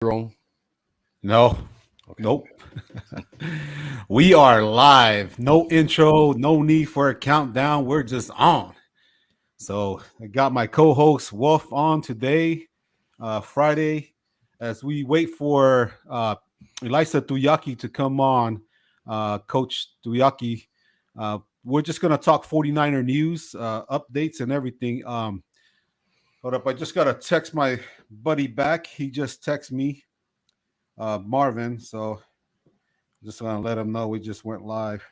Wrong. No, Okay. nope. We are live. No intro, no need for a countdown. We're just on. So I got my co-host Wolf on today, Friday, as we wait for Elisa Tuiaki to come on. Coach Tuiaki. We're just gonna talk 49er news, updates, and everything. Hold up, I just gotta text my buddy back. He just texted me, Marvin. So just gonna let him know we just went live.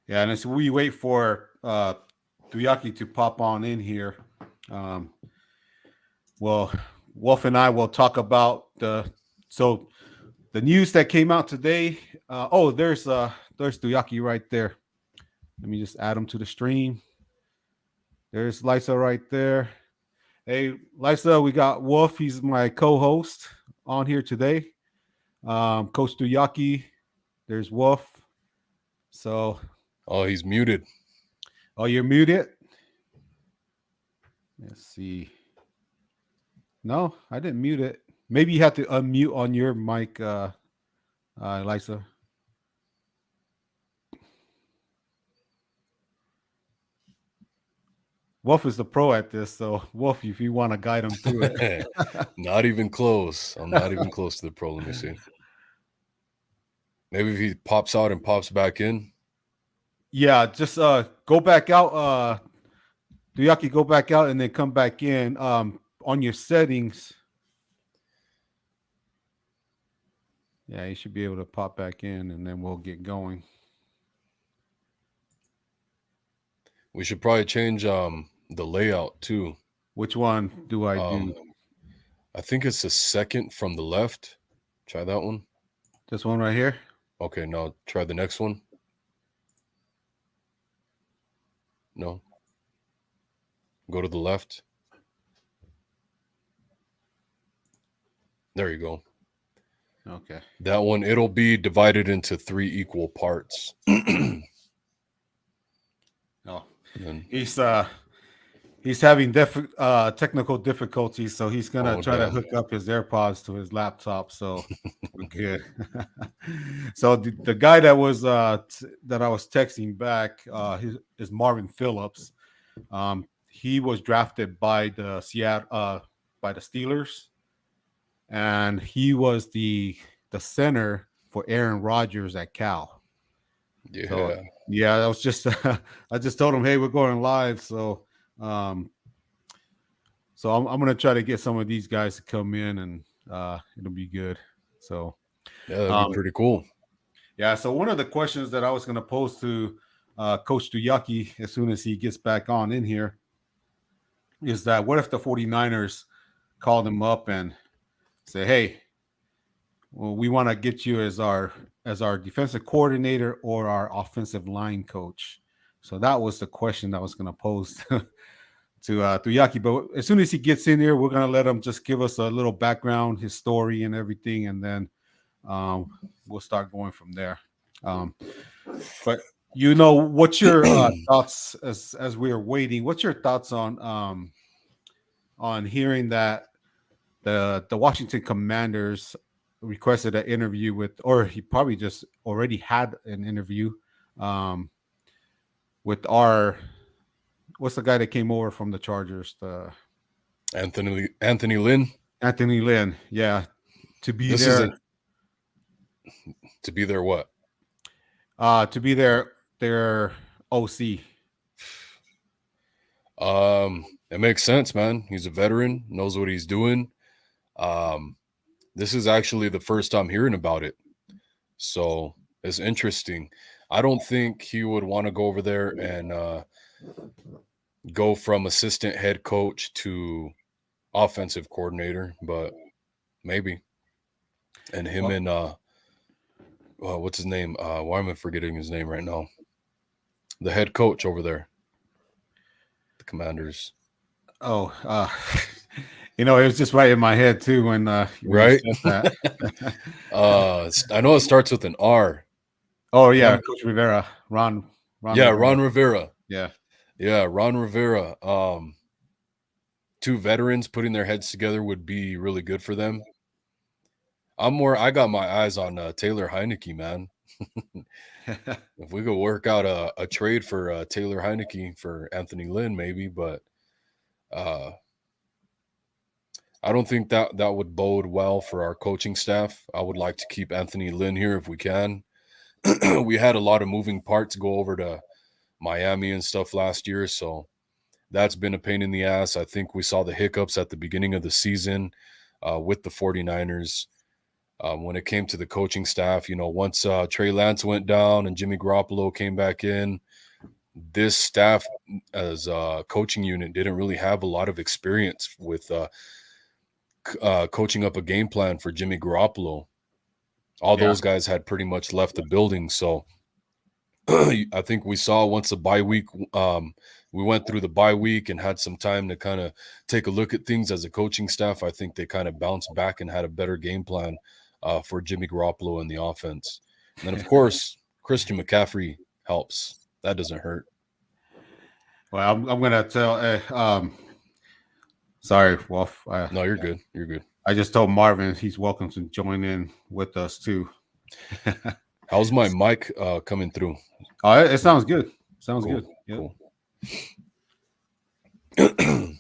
Yeah, and as we wait for Tuyaki to pop on in here, um, well, Wolf and I will talk about the news that came out today. There's Tuyaki right there. Let me just add him to the stream. There's Lisa right there. Hey, Lisa, we got Wolf. He's my co-host on here today. Coach Tuyaki. There's Wolf. So, Oh, he's muted. oh, you're muted. Let's see. No, I didn't mute it. Maybe you have to unmute on your mic, Lisa. Wolf is the pro at this, so Wolf, if you want to guide him through it. Not even close. I'm not even close to the pro. Let me see. Maybe if he pops out and pops back in. Yeah, just go back out. Duyaki, go back out and then come back in. On your settings. Yeah, you should be able to pop back in, and then we'll get going. We should probably change the layout too. Which one do I do? I think it's the second from the left. Try that one. This one right here. Okay, now try the next one. No. Go to the left. There you go. Okay. That one, it'll be divided into 3 equal parts. Oh, And, he's having technical difficulties, so he's gonna try to damn. hook up his AirPods to his laptop. So we're good. So the guy that was that I was texting back is Marvin Phillips. He was drafted by the by the Steelers, and he was the center for Aaron Rodgers at Cal. Yeah. So yeah, that was just I just told him, hey, we're going live. So I'm gonna try to get some of these guys to come in, and it'll be good. So Yeah, that'd um, be pretty cool. yeah, so one of the questions that I was gonna pose to Coach Tuiaki as soon as he gets back on in here is that what if the 49ers called him up and say, hey, well, we want to get you as our defensive coordinator or our offensive line coach. So that was the question I was going to pose to Yaki. But as soon as he gets in here, we're going to let him just give us a little background, his story, and everything, and then we'll start going from there. But what's your thoughts as we are waiting? What's your thoughts on hearing that the Washington Commanders requested an interview with, or he probably just already had an interview with what's the guy that came over from the Chargers? Anthony Lynn. Anthony Lynn, yeah, to be This there. isn't to be there. What? To be their OC. It makes sense, man. He's a veteran, knows what he's doing. This is actually the first time hearing about it, so it's interesting. I don't think he would want to go over there and go from assistant head coach to offensive coordinator, but maybe. And him and what's his name? Why am I forgetting his name right now? The head coach over there, the Commanders. Oh, it was just right in my head too when Right? you said that. I know it starts with an R. Oh yeah, Coach Rivera, Ron Ron Yeah, Rivera. Ron Rivera. Yeah. Yeah, Ron Rivera. Two veterans putting their heads together would be really good for them. I got my eyes on Taylor Heineke, man. If we could work out a trade for Taylor Heineke for Anthony Lynn, maybe, but uh, I don't think that would bode well for our coaching staff. I would like to keep Anthony Lynn here if we can. We had a lot of moving parts go over to Miami and stuff last year, so that's been a pain in the ass. I think we saw the hiccups at the beginning of the season with the 49ers. When it came to the coaching staff, once Trey Lance went down and Jimmy Garoppolo came back in, this staff as a coaching unit didn't really have a lot of experience with coaching up a game plan for Jimmy Garoppolo. All Yeah. those guys had pretty much left the building. So I think we saw once the bye week, we went through the bye week and had some time to kind of take a look at things as a coaching staff. I think they kind of bounced back and had a better game plan for Jimmy Garoppolo in the offense. And then, of course, Christian McCaffrey helps. That doesn't hurt. Well, I'm gonna tell. Sorry, Wolf. No, you're good. You're good. I just told Marvin he's welcome to join in with us too. How's my mic coming through? Oh, it sounds good. Sounds Cool. good. Yep. Cool.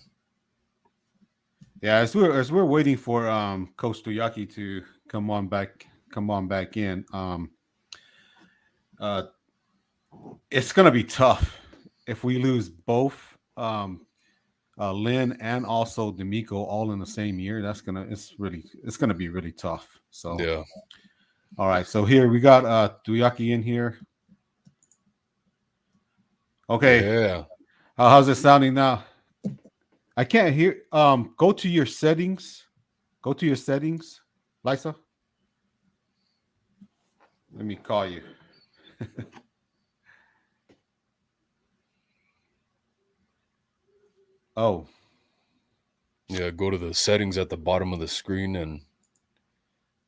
Yeah, as we're waiting for Coach Tuiaki to come on back in. It's gonna be tough if we lose both Lynn and also D'Amico all in the same year. It's gonna be really tough. So Yeah. all right, so here we got Tuiaki in here. Okay. Yeah. How's it sounding now? I can't hear. Go to your settings. Go to your settings, Lisa. Let me call you. Oh. Yeah. Go to the settings at the bottom of the screen and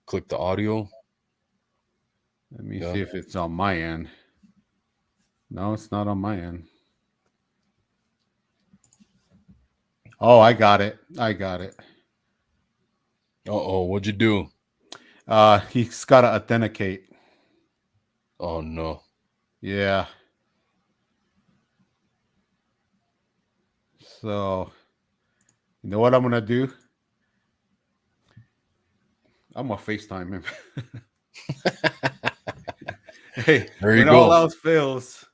click the audio. Let me see if it's on my end. No, it's not on my end. Oh, I got it. Uh-oh, what'd you do? He's got to authenticate. Oh, no. Yeah. So, you know what I'm going to do? I'm going to FaceTime him. Hey, there you when go. all else fails.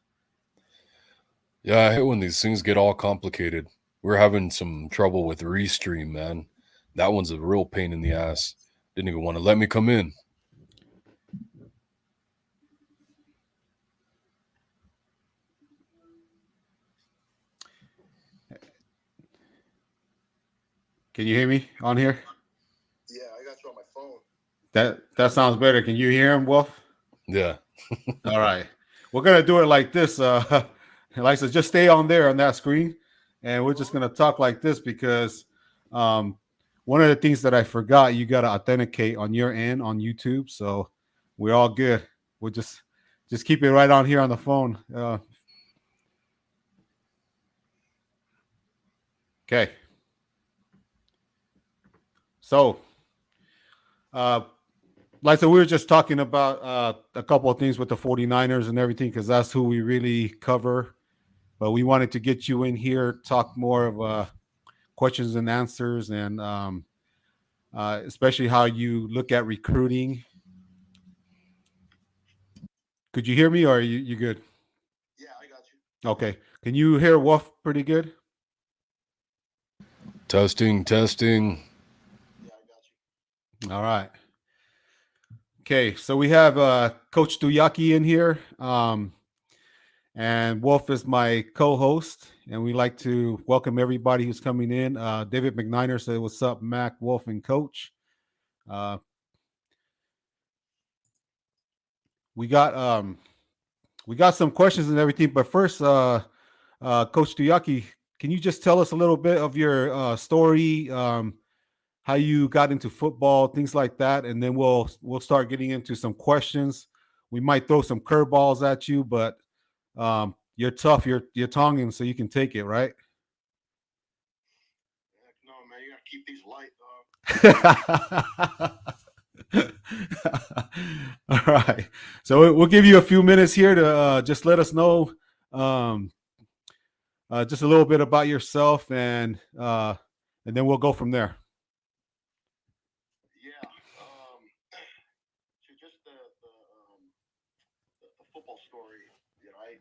Yeah, I hate when these things get all complicated. We're having some trouble with Restream, man. That one's a real pain in the ass. Didn't even want to let me come in. Can you hear me on here? Yeah, I got you on my phone. That sounds better. Can you hear him, Wolf? Yeah. All right. We're gonna do it like this. Like so just stay on there on that screen, and we're just gonna talk like this because one of the things that I forgot, you gotta authenticate on your end on YouTube. So we're all good. We'll just keep it right on here on the phone. Okay. So like so we were just talking about a couple of things with the 49ers and everything because that's who we really cover. But we wanted to get you in here, talk more of questions and answers, and especially how you look at recruiting. Could you hear me, or are you good? Yeah, I got you. Okay. Can you hear Wolf pretty good? Testing. Yeah, I got you. All right. Okay, so we have Coach Tuiaki in here, and Wolf is my co-host, and we like to welcome everybody who's coming in. David McNiner said, "What's up, Mac, Wolf, and Coach?" We got some questions and everything, but first, Coach Tuiaki, can you just tell us a little bit of your story, how you got into football, things like that, and then we'll start getting into some questions. We might throw some curveballs at you, but You're tough. You're Tongan, so you can take it, right? No, man, you gotta keep these light, dog. All right. So we'll give you a few minutes here to just let us know just a little bit about yourself, and then we'll go from there. Yeah. So just the football story. You know, I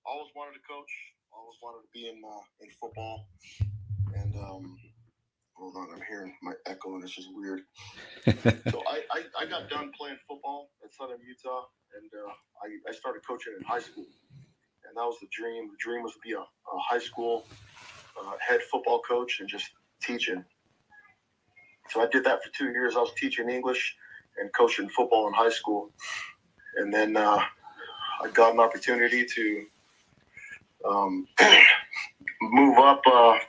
always wanted to coach. Always wanted to be in football. And hold on, I'm hearing my echo, and it's just weird. So I got done playing football at Southern Utah, and I started coaching in high school, and that was the dream. The dream was to be a high school head football coach and just teaching. So I did that for 2 years. I was teaching English and coaching football in high school, and then I got an opportunity to move up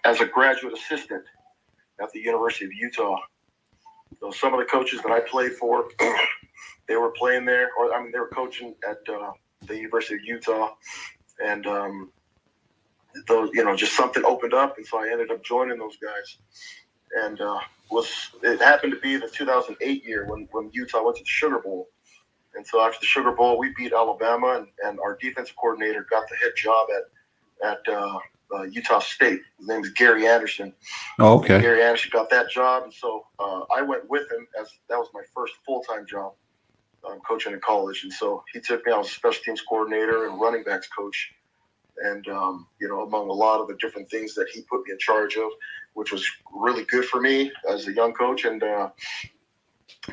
as a graduate assistant at the University of Utah. So some of the coaches that I played for, they were playing there, or I mean, they were coaching at the University of Utah, and those, you know, just something opened up, and so I ended up joining those guys. And it happened to be the 2008 year when Utah went to the Sugar Bowl, and so after the Sugar Bowl, we beat Alabama, and our defensive coordinator got the head job at Utah State. His name is Gary Anderson. Oh, okay. And Gary Anderson got that job, and so I went with him, as that was my first full-time job coaching in college. And so he took me. I was a special teams coordinator and running backs coach, and you know, among a lot of the different things that he put me in charge of, which was really good for me as a young coach. And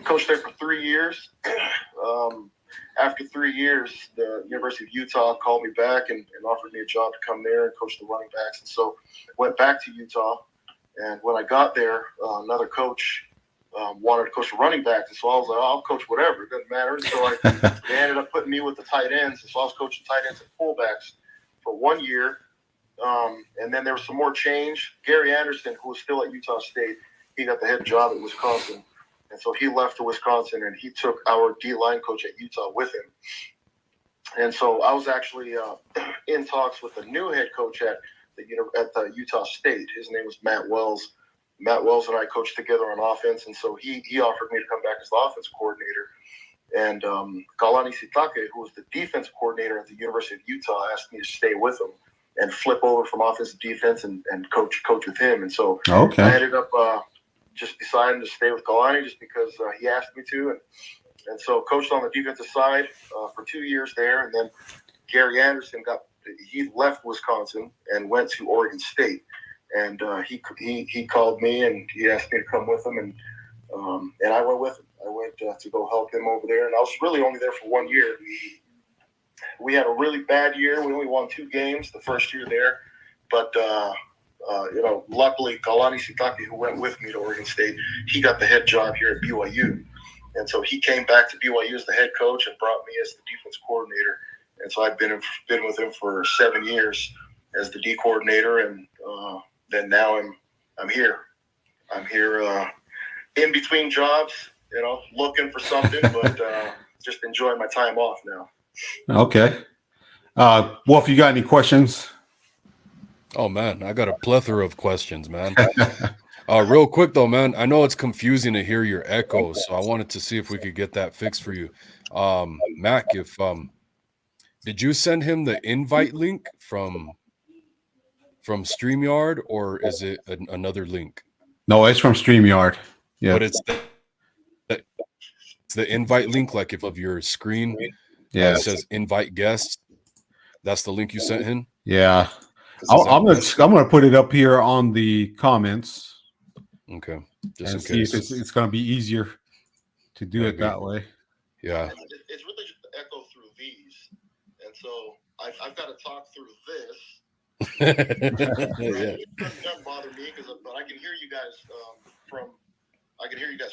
coached there for 3 years. After 3 years, the University of Utah called me back and offered me a job to come there and coach the running backs. And so went back to Utah. And when I got there, another coach wanted to coach the running backs. And so I was like, I'll coach whatever. It doesn't matter. And so they ended up putting me with the tight ends. And so I was coaching tight ends and fullbacks for 1 year. And then there was some more change. Gary Anderson, who was still at Utah State, he got the head job at Wisconsin. And so he left to Wisconsin, and he took our D-line coach at Utah with him. And so I was actually in talks with the new head coach at the Utah State. His name was Matt Wells. Matt Wells and I coached together on offense, and so he offered me to come back as the offense coordinator. And Kalani Sitake, who was the defense coordinator at the University of Utah, asked me to stay with him and flip over from offense to defense and coach with him. And so I ended up just deciding to stay with Kalani just because he asked me to. And so coached on the defensive side for 2 years there. And then Gary Anderson he left Wisconsin and went to Oregon State. And he called me and he asked me to come with him. And I went with him. I went to go help him over there. And I was really only there for 1 year. We had a really bad year. We only won 2 games the first year there. But, you know, luckily, Kalani Sitake, who went with me to Oregon State, he got the head job here at BYU. And so he came back to BYU as the head coach and brought me as the defense coordinator. And so I've been with him for 7 years as the D coordinator. And then now I'm here. I'm here in between jobs, you know, looking for something, but just enjoying my time off now. Okay. Wolf, you got any questions? Oh man, I got a plethora of questions, man. Real quick though, man, I know it's confusing to hear your echoes, so I wanted to see if we could get that fixed for you. Mac, if did you send him the invite link from StreamYard, or is it another link? No, it's from StreamYard. Yeah, but it's the invite link, like if of your screen, it says invite guests. That's the link you sent him. Yeah, I'm gonna put it up here on the comments. Okay, just in case. See if it's gonna be eeasier to do it that way. Yeah, it's really just the echo through these, and so I've got to talk through this. Yeah. It doesn't bother me but I can hear you guys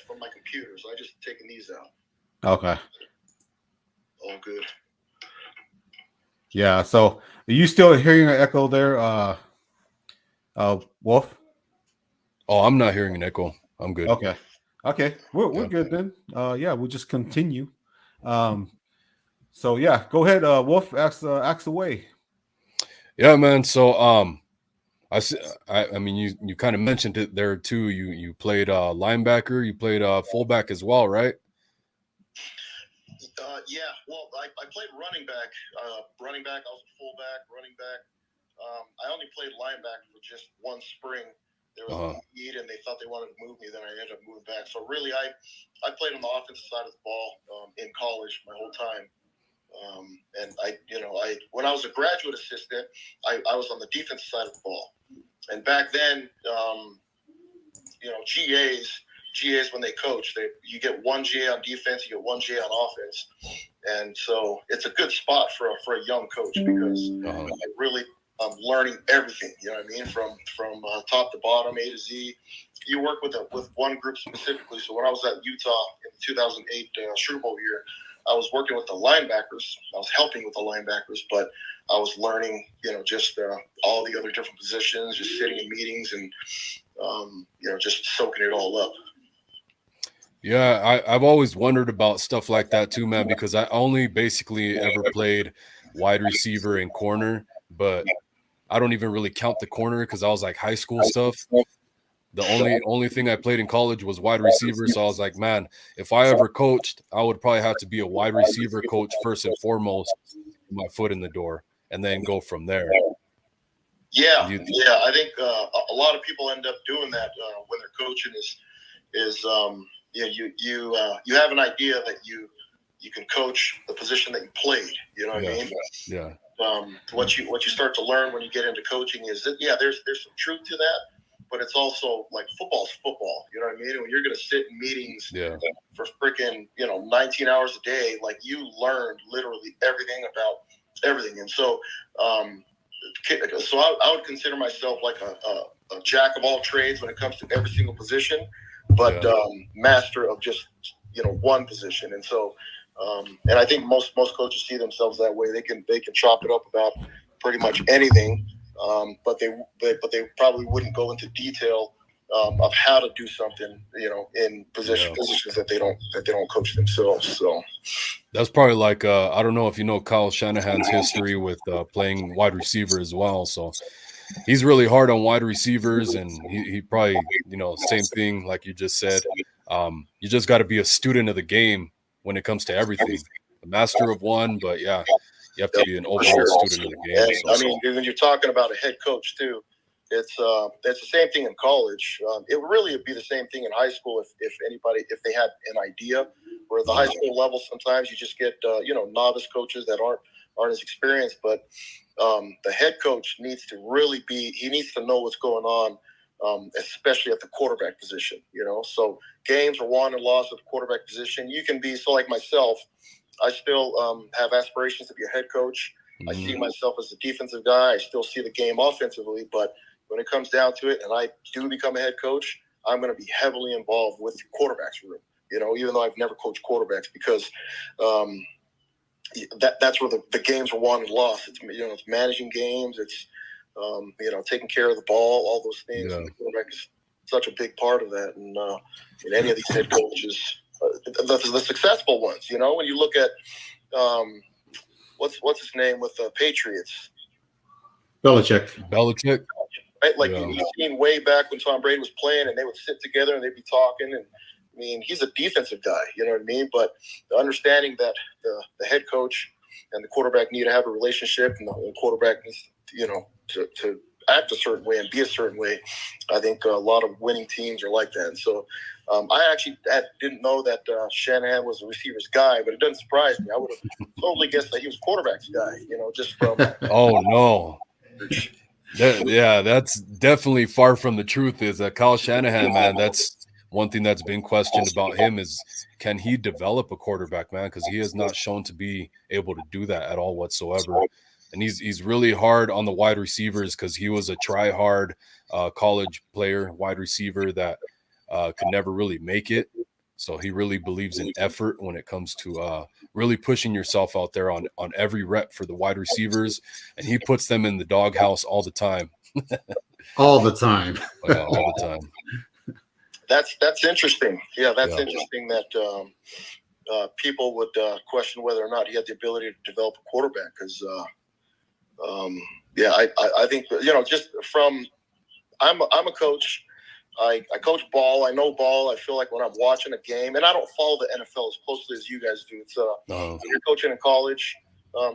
from my computer, so I just taken these out. Okay. All good. Yeah. So are you still hearing an echo there, Wolf? Oh, I'm not hearing an echo. I'm good. Okay. We're good then. Yeah, we'll just continue. So yeah, go ahead, Wolf. Ask away. Yeah, man. So I mean, you kind of mentioned it there too. You played linebacker, you played fullback as well, right? Yeah, well, I played running back. Running back, I was a fullback, running back. I only played linebacker for just one spring. There was a need, and they thought they wanted to move me. Then I ended up moving back. So really, I played on the offensive side of the ball in college my whole time. And when I was a graduate assistant, I was on the defensive side of the ball. And back then, GAs when they coach, you get one GA on defense, you get one GA on offense, and so it's a good spot for a young coach because I really learning everything. You know what I mean, from top to bottom, A to Z. You work with one group specifically. So when I was at Utah in the 2008 Sugar Bowl year, I was working with the linebackers. I was helping with the linebackers, but I was learning, just all the other different positions, just sitting in meetings and, just soaking it all up. Yeah, I've always wondered about stuff like that too, man, because I only basically ever played wide receiver and corner, but I don't even really count the corner because I was like high school stuff. The only thing I played in college was wide receiver. So I was like, man, if I ever coached, I would probably have to be a wide receiver coach first and foremost, my foot in the door, and then go from there. Yeah, I think a lot of people end up doing that when they're coaching. You have an idea that you can coach the position that you played. You know what I mean? Yeah. What you start to learn when you get into coaching is that there's some truth to that, but it's also like football's football. You know what I mean? And when you're going to sit in meetings for freaking 19 hours a day, like you learned literally everything about everything, and so I would consider myself like a jack of all trades when it comes to every single position, but master of just one position. And so and I think most coaches see themselves that way. They can chop it up about pretty much anything, but they probably wouldn't go into detail of how to do something, in positions that they don't coach themselves. So that's probably like I don't know if you know Kyle Shanahan's history with playing wide receiver as well. So he's really hard on wide receivers, and he probably same thing like you just said. You just got to be a student of the game when it comes to everything, a master of one, but you have to be an overall student of the game. And, I mean, when you're talking about a head coach too, it's the same thing in college. It really would be the same thing in high school if they had an idea. Where at the high school level, sometimes you just get novice coaches that aren't as experienced, but the head coach needs to really he needs to know what's going on, especially at the quarterback position. So games are won and lost at the quarterback position. You can be like myself. I still have aspirations to be a head coach. I see myself as a defensive guy. I still see the game offensively, but when it comes down to it, and I do become a head coach, I'm going to be heavily involved with the quarterbacks room. Even though I've never coached quarterbacks, because that's where the games are won and lost. It's it's managing games. It's taking care of the ball, all those things. And the quarterback is such a big part of that. And in any of these head coaches, the successful ones, when you look at what's his name with the Patriots, Belichick. Right? Like you've seen way back when Tom Brady was playing, and they would sit together and they'd be talking. And I mean, he's a defensive guy, you know what I mean? But the understanding that the head coach and the quarterback need to have a relationship, and the quarterback needs, to act a certain way and be a certain way. I think a lot of winning teams are like that. And so I actually didn't know that Shanahan was a receivers guy, but it doesn't surprise me. I would have totally guessed that he was quarterbacks guy, just from. Oh, no. That's definitely far from the truth. Is that Kyle Shanahan, man? That's one thing that's been questioned about him, is can he develop a quarterback, man? Because he has not shown to be able to do that at all whatsoever. And he's really hard on the wide receivers because he was a try-hard college player, wide receiver that could never really make it. So he really believes in effort when it comes to really pushing yourself out there on every rep for the wide receivers. And he puts them in the doghouse all the time. All the time. All the time. That's interesting. Yeah, that's interesting that people would question whether or not he had the ability to develop a quarterback. Because, I think, just from I'm a coach. I coach ball. I know ball. I feel like when I'm watching a game, and I don't follow the NFL as closely as you guys do. It's when you're coaching in college,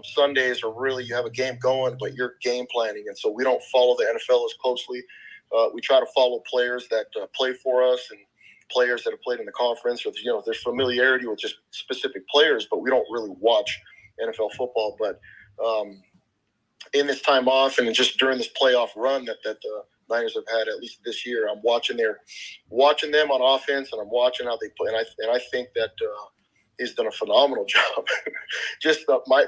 Sundays are really, you have a game going, but you're game planning, and so we don't follow the NFL as closely. We try to follow players that play for us and players that have played in the conference, or there's familiarity with just specific players, but we don't really watch NFL football. But in this time off and just during this playoff run that the Niners have had, at least this year, I'm watching them on offense, and I'm watching how they play, and I think that he's done a phenomenal job. Just my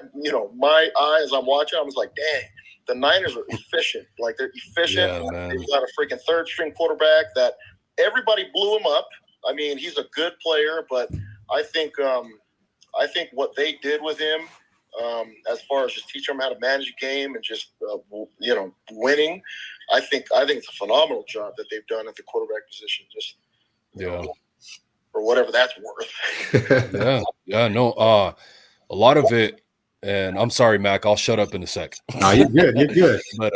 eyes, I'm watching, I was like, dang, the Niners are efficient. Like, they're efficient. Yeah, man. They've got a freaking third string quarterback that everybody blew him up. I mean, he's a good player, but I think what they did with him, as far as just teaching him how to manage a game and just winning, I think it's a phenomenal job that they've done at the quarterback position. Just or whatever that's worth. A lot of it, and I'm sorry, Mac, I'll shut up in a sec. No, you're good. You're good. But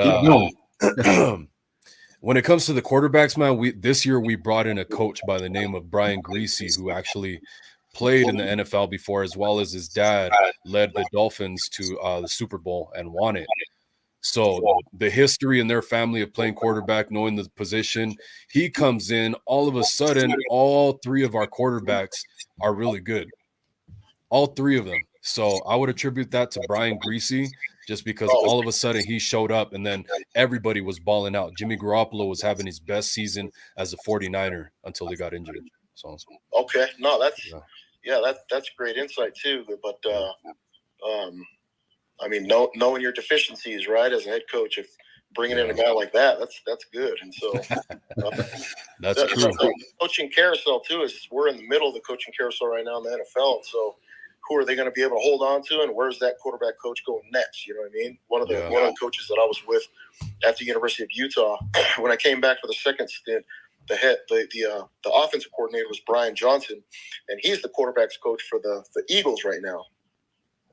when it comes to the quarterbacks, man, this year we brought in a coach by the name of Brian Greasy, who actually played in the NFL before, as well as his dad led the Dolphins to the Super Bowl and won it. So the history in their family of playing quarterback, knowing the position, he comes in, all of a sudden, all three of our quarterbacks are really good. All three of them. So I would attribute that to Brian Greasy, just because all of a sudden he showed up and then everybody was balling out. Jimmy Garoppolo was having his best season as a 49er until he got injured. So okay, no, that's great insight too. But I mean, knowing your deficiencies, right, as a head coach, if bringing in a guy like that, that's good. And so that's true. The coaching carousel too is we're in the middle of the coaching carousel right now in the NFL. And so who are they going to be able to hold on to, and where's that quarterback coach going next? You know what I mean? One of the coaches that I was with at the University of Utah, when I came back for the second stint, the offensive coordinator was Brian Johnson, and he's the quarterback's coach for the Eagles right now.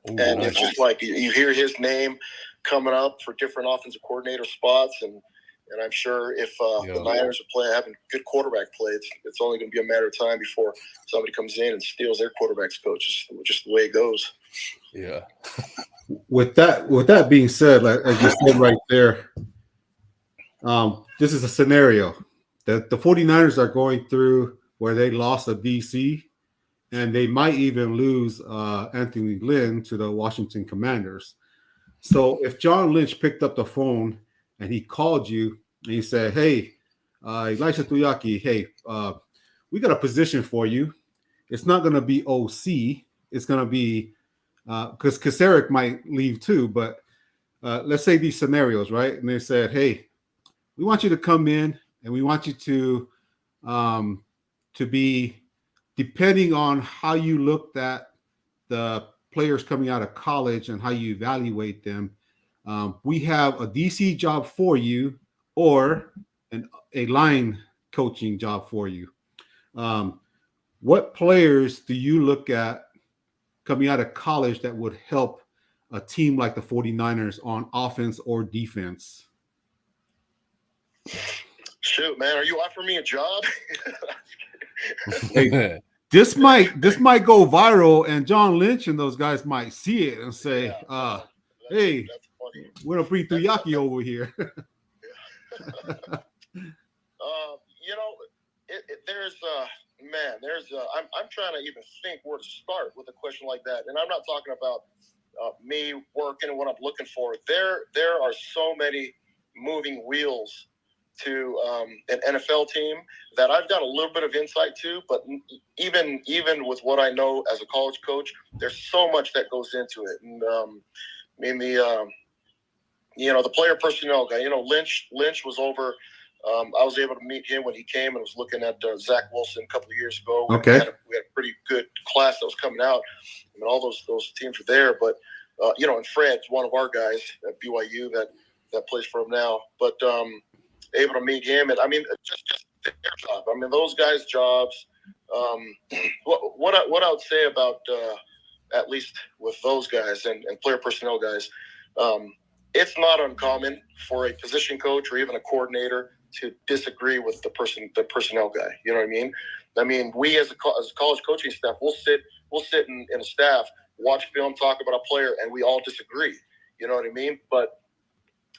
Ooh, and nice. It's just like you hear his name coming up for different offensive coordinator spots, and I'm sure if the Niners are having good quarterback play, it's only going to be a matter of time before somebody comes in and steals their quarterback's coach. It's just the way it goes. Yeah. With that being said, like as you said right there, this is a scenario that the 49ers are going through where they lost a DC, and they might even lose Anthony Lynn to the Washington Commanders. So if John Lynch picked up the phone and he called you and he said, hey, Elijah Tuiaki, hey, we got a position for you. It's not going to be OC. It's going to be because Kaseric might leave too. But let's say these scenarios, right? And they said, hey, we want you to come in and we want you to be, depending on how you looked at the players coming out of college and how you evaluate them, we have a DC job for you or a line coaching job for you. What players do you look at coming out of college that would help a team like the 49ers on offense or defense? Shoot, man, are you offering me a job? Hey, this might go viral, and John Lynch and those guys might see it and say, hey, we're gonna bring Tuiaki over here. I'm trying to even think where to start with a question like that, and I'm not talking about me working and what I'm looking for. There are so many moving wheels to an NFL team that I've got a little bit of insight to, but even with what I know as a college coach, there's so much that goes into it. And the player personnel guy, Lynch was over. I was able to meet him when he came and was looking at Zach Wilson a couple of years ago. Okay. We had a pretty good class that was coming out. I mean, all those teams were there, but and Fred's one of our guys at BYU that plays for him now. But able to meet him, and I mean, just their job. I mean, those guys' jobs. what I would say about at least with those guys and player personnel guys, it's not uncommon for a position coach or even a coordinator to disagree with the personnel guy. You know what I mean? I mean, we as a college coaching staff, we'll sit in a staff, watch film, talk about a player, and we all disagree. You know what I mean? But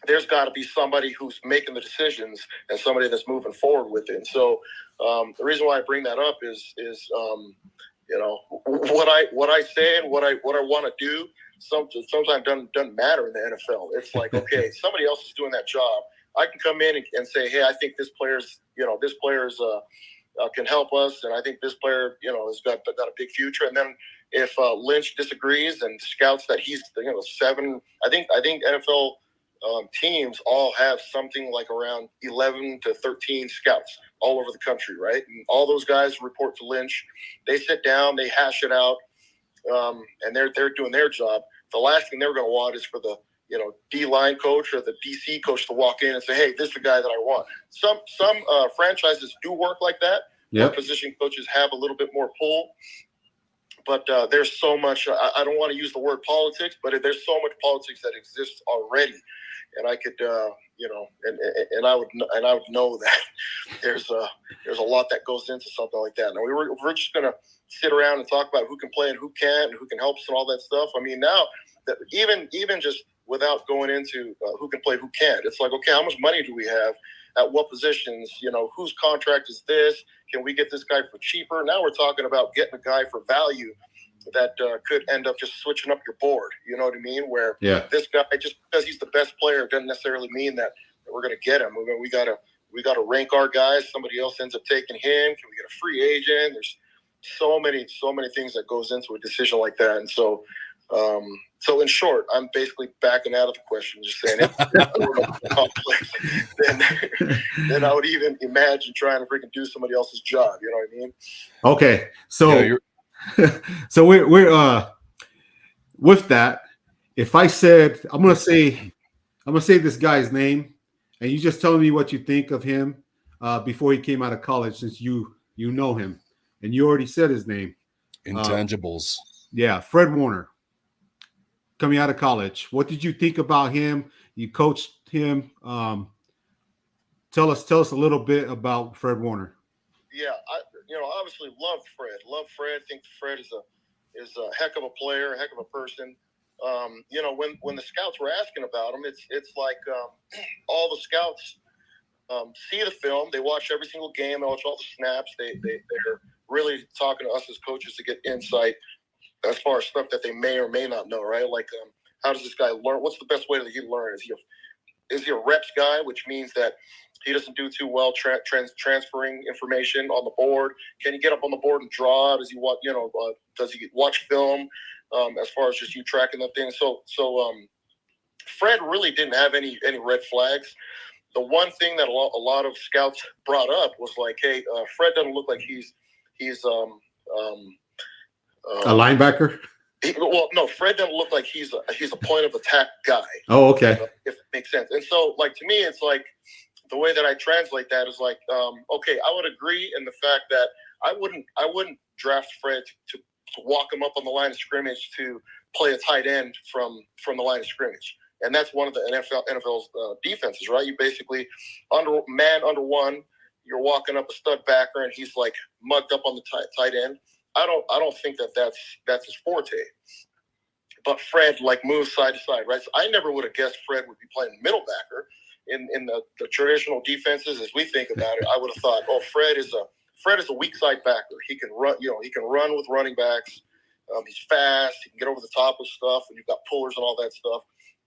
there's got to be somebody who's making the decisions and somebody that's moving forward with it. And so the reason why I bring that up is you know, what I say and what I want to do sometimes doesn't matter in the NFL. It's like, okay, somebody else is doing that job. I can come in and say, hey, I think this player's can help us, and I think this player, has got a big future. And then if Lynch disagrees and scouts that he's, 7, I think NFL teams all have something like around 11 to 13 scouts all over the country, right? And all those guys report to Lynch. They sit down, they hash it out, and they're doing their job. The last thing they're going to want is for the D-line coach or the DC coach to walk in and say, hey, this is the guy that I want. Some franchises do work like that. Yep. Position coaches have a little bit more pull. But there's so much, I don't want to use the word politics, but there's so much politics that exists already. And I could, and I would know that there's a lot that goes into something like that. Now we're just going to sit around and talk about who can play and who can't and who can help us and all that stuff. I mean, now that even just without going into who can play, who can't, it's like, okay, how much money do we have? At what positions? Whose contract is this? Can we get this guy for cheaper? Now we're talking about getting a guy for value that could end up just switching up your board. You know what I mean? Where this guy, just because he's the best player, doesn't necessarily mean that we're going to get him. We got to rank our guys. Somebody else ends up taking him. Can we get a free agent? There's so many things that goes into a decision like that. And so, in short, I'm basically backing out of the question, just saying it's more complex than I would even imagine trying to freaking do somebody else's job. You know what I mean? Okay, so so we're with that. If I said I'm gonna say this guy's name, and you just tell me what you think of him before he came out of college, since you know him and you already said his name. Intangibles. Fred Warner. Coming out of college, what did you think about him? You coached him. Tell us a little bit about Fred Warner. Yeah, I obviously love Fred. Think Fred is a heck of a player, a heck of a person. When the scouts were asking about him, it's like all the scouts see the film, they watch every single game, they watch all the snaps. They're really talking to us as coaches to get insight as far as stuff that they may or may not know, right? Like, how does this guy learn? What's the best way that he learns? Is he a reps guy, which means that he doesn't do too well transferring information on the board? Can he get up on the board and draw? Does he watch? Does he watch film? As far as just you tracking the thing. So Fred really didn't have any red flags. The one thing that a lot of scouts brought up was like, hey, Fred doesn't look like he's a linebacker? No, Fred doesn't look like he's a point of attack guy. Oh, okay. If it makes sense. And so, like, to me, it's like the way that I translate that is like, okay, I would agree in the fact that I wouldn't draft Fred to walk him up on the line of scrimmage to play a tight end from the line of scrimmage. And that's one of the NFL's defenses, right? You basically under one, you're walking up a stud backer and he's like mugged up on the tight end. I don't think that's his forte. But Fred moves side to side, right? So I never would have guessed Fred would be playing middle backer in the traditional defenses as we think about it. I would have thought, oh, Fred is a weak side backer. He can run, he can run with running backs. He's fast. He can get over the top of stuff, and you've got pullers and all that stuff.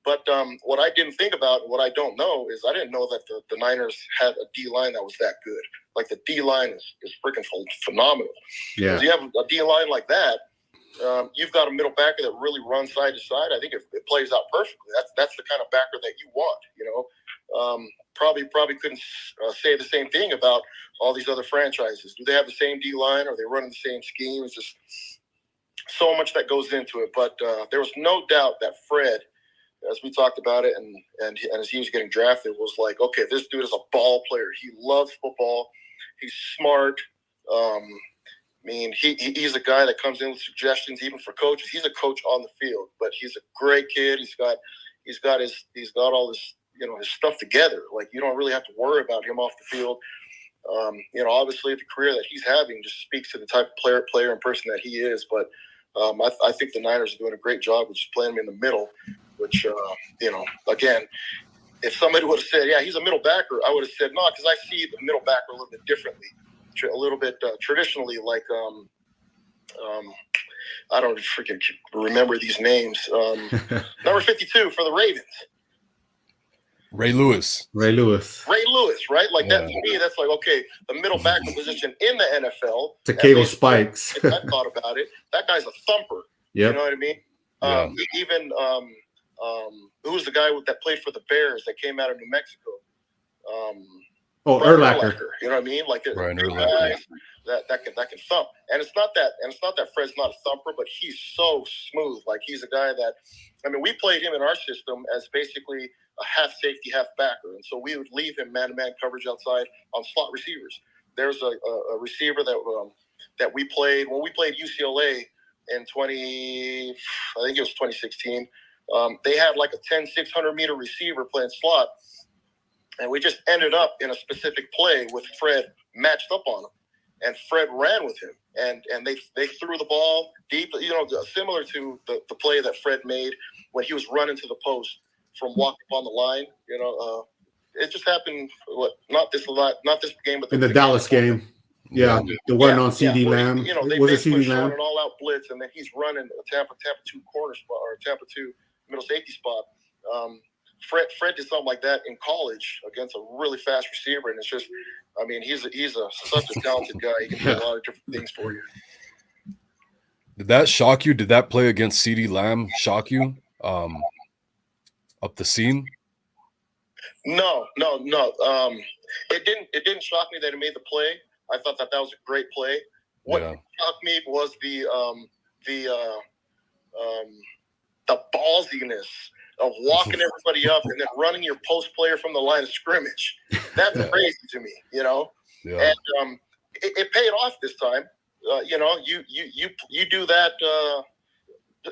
But what I didn't think about, what I don't know, is I didn't know that the Niners had a D-line that was that good. Like, the D-line is freaking phenomenal. Yeah. Because you have a D-line like that, you've got a middle backer that really runs side to side. I think it plays out perfectly. That's the kind of backer that you want, Probably couldn't say the same thing about all these other franchises. Do they have the same D-line? Are they running the same scheme? It's just so much that goes into it. But there was no doubt that Fred, as we talked about it, and as he was getting drafted, was like, okay, this dude is a ball player. He loves football. He's smart. mean, he's a guy that comes in with suggestions, even for coaches. He's a coach on the field, but he's a great kid. He's got all this, his stuff together. Like, you don't really have to worry about him off the field. Obviously the career that he's having just speaks to the type of player and person that he is. But I think the Niners are doing a great job of just playing him in the middle, which, again, if somebody would have said, yeah, he's a middle backer, I would have said, no, because I see the middle backer a little bit differently, a little bit traditionally, like I don't freaking remember these names. Number 52 for the Ravens. Ray Lewis, right? Like that to me, that's like, okay, the middle backer position in the NFL. Takeo Spikes. If I thought about it, that guy's a thumper. Yep. You know what I mean? Even who was the guy that played for the Bears that came out of New Mexico? Urlacher. You know what I mean? Like Brian Urlacher. That can thump. And it's not that Fred's not a thumper, but he's so smooth. Like, he's a guy that, I mean, we played him in our system as basically a half safety, half backer. And so we would leave him man-to-man coverage outside on slot receivers. There's a receiver that we played when we played UCLA in 2016. They had like a 600-meter receiver playing slot. And we just ended up in a specific play with Fred matched up on him. And Fred ran with him. And they threw the ball deep, similar to the play that Fred made when he was running to the post from walking on the line. It just happened, not this game, but in the Dallas game. Yeah, the one on CD Lamb. They was it CD Lamb? An all-out blitz, and then he's running a Tampa 2 corner spot or Tampa 2 middle safety spot. Fred did something like that in college against a really fast receiver, and it's just, I mean, he's such a talented guy. He can do a lot of different things for you. Did that shock you? Did that play against CD Lamb shock you? Up the seam? No. It didn't shock me that he made the play. I thought that was a great play. What shocked me was the ballsiness of walking everybody up and then running your post player from the line of scrimmage. That's crazy to me, Yeah. And it paid off this time. You do that.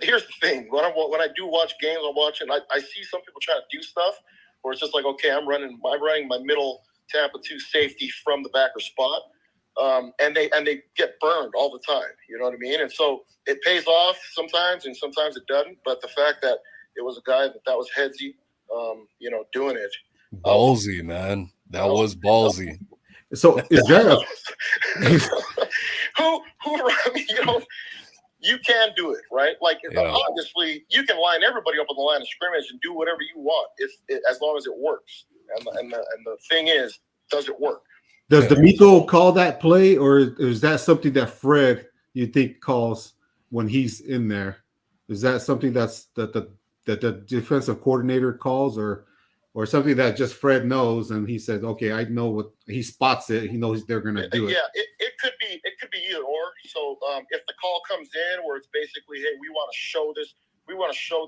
Here's the thing: when I do watch games, I'm watching. I see some people trying to do stuff where it's just like, okay, I'm running my middle Tampa 2 safety from the backer spot, and they get burned all the time. You know what I mean? And so it pays off sometimes, and sometimes it doesn't. But the fact that it was a guy that was headsy, doing it. Ballsy, man. That was ballsy. So is there a who I mean, you can do it, right? Like, obviously, you can line everybody up on the line of scrimmage and do whatever you want, as long as it works. And the thing is, does it work? Does D'Amico call that play, or is that something that Fred you think calls when he's in there? Is that something that the defensive coordinator calls, or something that just Fred knows and he says, okay, I know what he spots it. He knows they're going to do it. Yeah, it could be either or. So if the call comes in where it's basically, hey, we want to show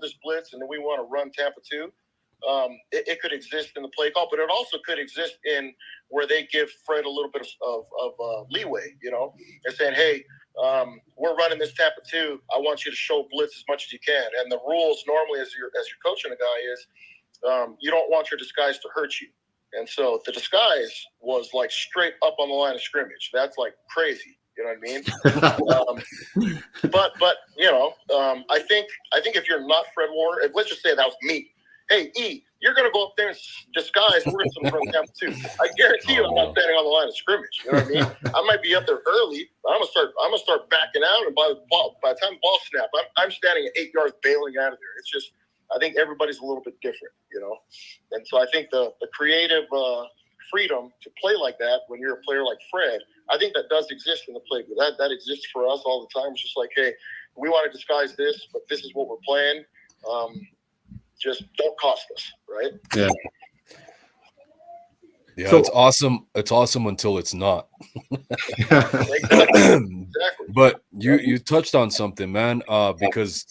this blitz, and then we want to run Tampa 2. It could exist in the play call, but it also could exist in where they give Fred a little bit of leeway. They're saying, hey, we're running this Tampa 2. I want you to show blitz as much as you can. And the rules normally, as you're coaching a guy, is you don't want your disguise to hurt you. And so the disguise was like straight up on the line of scrimmage. That's like crazy. You know what I mean? But I think if you're not Fred Warner, let's just say that was me. Hey, E, you're going to go up there and disguise. We're going to run Tampa 2. I guarantee you I'm not standing on the line of scrimmage. You know what I mean? I might be up there early, but I'm gonna start backing out, and by the time the ball snap, I'm standing at 8 yards bailing out of there. It's just, I think everybody's a little bit different, And so I think the creative freedom to play like that when you're a player like Fred, I think that does exist in the play. But that exists for us all the time. It's just like, hey, we want to disguise this, but this is what we're playing. Just don't cost us, right? Yeah. Yeah, so, it's awesome. It's awesome until it's not. Exactly. But you touched on something, man, because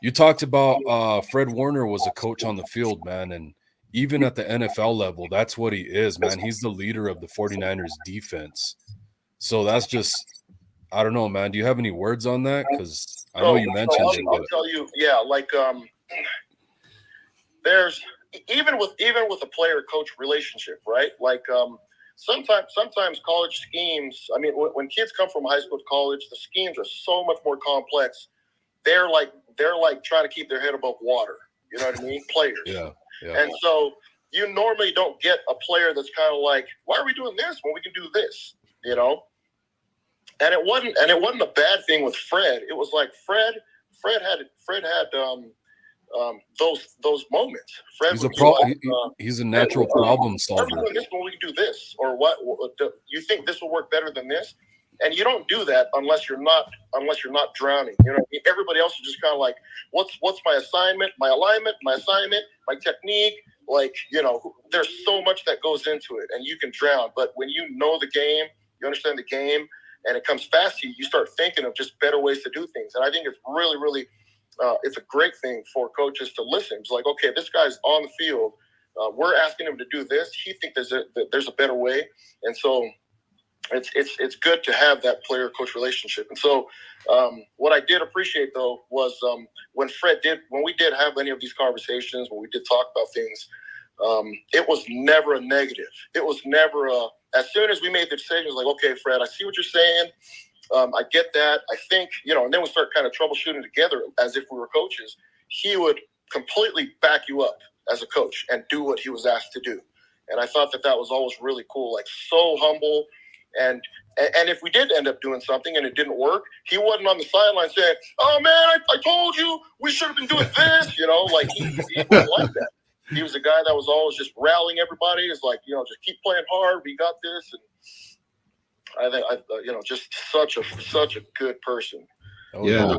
you talked about Fred Warner was a coach on the field, man, and even at the NFL level, that's what he is, man. He's the leader of the 49ers defense. So that's just I don't know, man. Do you have any words on that? Because I know So, you mentioned it. I'll tell you, yeah, like there's even with a player coach relationship, right? Like sometimes college schemes. I mean, when kids come from high school to college, the schemes are so much more complex. They're like trying to keep their head above water. You know what I mean? Players. Yeah. And so you normally don't get a player that's kind of like, why are we doing this when we can do this? You know. And it wasn't a bad thing with Fred. It was like Fred had those moments. Fred he's a natural problem solver. Why are we doing this when we can do this? Or what? You think this will work better than this? And you don't do that unless you're not drowning. You know what I mean? Everybody else is just kind of like, what's my assignment, my alignment, my assignment, my technique? Like, you know, there's so much that goes into it, and you can drown. But when you know the game, you understand the game, and it comes fast to you, you start thinking of just better ways to do things. And I think it's really, really, it's a great thing for coaches to listen. It's like, okay, this guy's on the field. We're asking him to do this. He thinks there's a better way. And so it's good to have that player-coach relationship. And so what I did appreciate, though, was when we did have any of these conversations, when we did talk about things, it was never a negative. It was never as soon as we made the decision, like, okay, Fred, I see what you're saying. I get that. I think, you know, and then we start kind of troubleshooting together as if we were coaches. He would completely back you up as a coach and do what he was asked to do. And I thought that was always really cool, like so humble. And if we did end up doing something and it didn't work, he wasn't on the sideline saying, oh, man, I told you we should have been doing this. You know, like he wasn't like that. He was a guy that was always just rallying everybody. It's like, you know, just keep playing hard. We got this. And I think, you know, just such a good person. Yeah.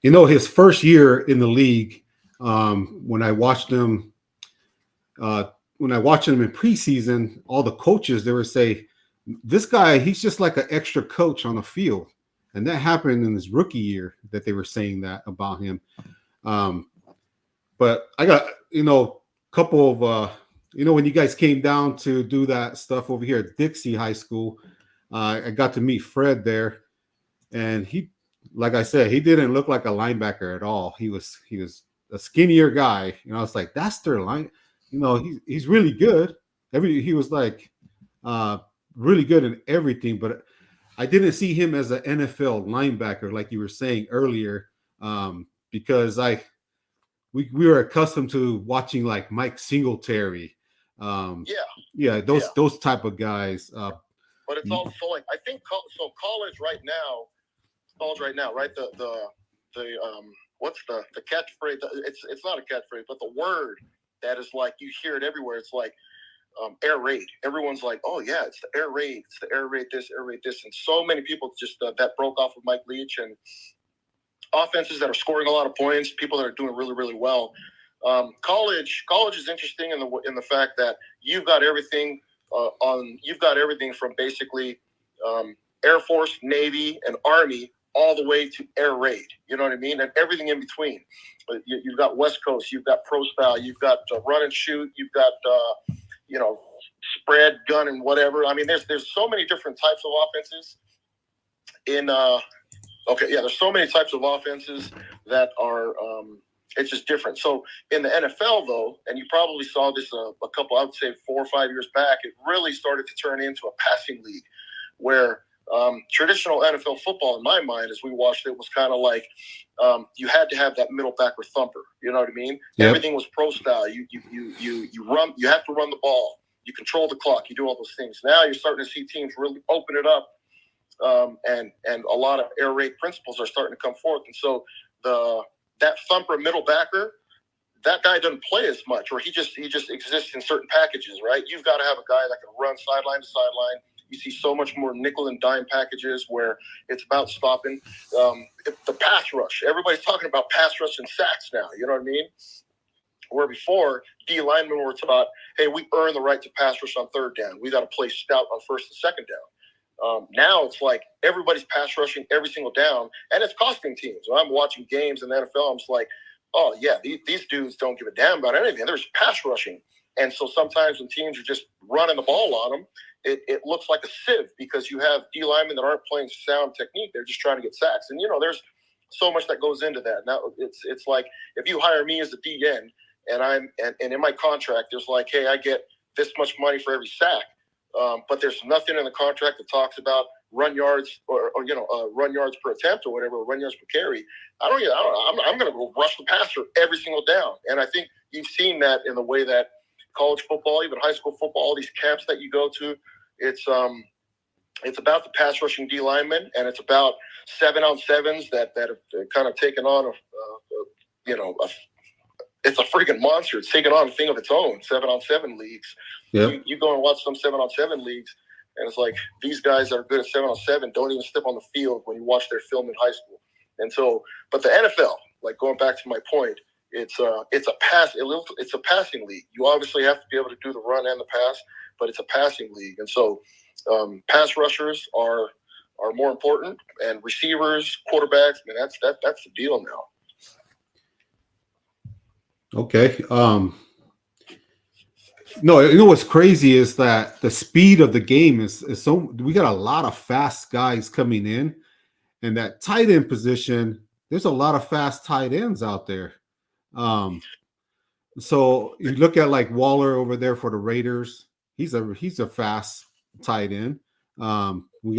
You know, his first year in the league, when I watched him in preseason, all the coaches, they would say, this guy, he's just like an extra coach on the field. And that happened in his rookie year that they were saying that about him. But I got, you know, a couple of, you know, when you guys came down to do that stuff over here at Dixie High School, I got to meet Fred there. And he, like I said, he didn't look like a linebacker at all. He was a skinnier guy. You know, it's like, that's their line. You know, he's really good. He was like really good in everything, but I didn't see him as an NFL linebacker like you were saying earlier, because we were accustomed to watching like Mike Singletary, those type of guys. But it's also like, I think college right now, right? The what's the catchphrase? It's not a catchphrase, but the word that is like, you hear it everywhere. It's like air raid. Everyone's like, oh yeah, it's the air raid. It's the air raid this, air raid this. And so many people just that broke off of Mike Leach, and offenses that are scoring a lot of points, people that are doing really, really well. College is interesting in the fact that you've got everything from basically Air Force, Navy, and Army all the way to air raid. You know what I mean? And everything in between. You've got West Coast, you've got pro style, you've got run and shoot, you've got you know, spread, gun, and whatever. I mean, there's so many different types of offenses there's so many types of offenses that are it's just different. So in the NFL, though, and you probably saw this a couple, I would say 4 or 5 years back, it really started to turn into a passing league where traditional NFL football, in my mind, as we watched it, was kind of like you had to have that middle backer thumper. You know what I mean? Yep. Everything was pro style. You run. You have to run the ball. You control the clock. You do all those things. Now you're starting to see teams really open it up, and a lot of air raid principles are starting to come forth. And so that thumper middle backer, that guy doesn't play as much, or he just exists in certain packages, right? You've got to have a guy that can run sideline to sideline. You see so much more nickel and dime packages where it's about stopping. The pass rush. Everybody's talking about pass rush and sacks now. You know what I mean? Where before, D linemen were taught, hey, we earn the right to pass rush on third down. We got to play stout on first and second down. Now it's like everybody's pass rushing every single down, and it's costing teams. When I'm watching games in the NFL, I'm just like, oh, yeah, these dudes don't give a damn about anything. They're just pass rushing And so sometimes when teams are just running the ball on them, it looks like a sieve because you have D linemen that aren't playing sound technique. They're just trying to get sacks. And, there's so much that goes into that. Now, it's like if you hire me as a D end and in my contract, there's like, hey, I get this much money for every sack. But there's nothing in the contract that talks about run yards or run yards per attempt or whatever, or run yards per carry. I'm going to go rush the passer every single down. And I think you've seen that in the way that college football, even high school football, all these camps that you go to, it's about the pass rushing D linemen, and it's about 7-on-7s that have kind of taken on it's a freaking monster. It's taken on a thing of its own. 7-on-7 leagues. Yep. You go and watch some 7-on-7 leagues, and it's like these guys that are good at 7-on-7 don't even step on the field when you watch their film in high school. And so, but the NFL, like going back to my point, it's a passing league. You obviously have to be able to do the run and the pass, but it's a passing league. And so, pass rushers are more important, and receivers, quarterbacks. I mean, that's the deal now. Okay. No, what's crazy is that the speed of the game is so. We got a lot of fast guys coming in, and that tight end position. There's a lot of fast tight ends out there. So you look at like Waller over there for the Raiders. He's a fast tight end. We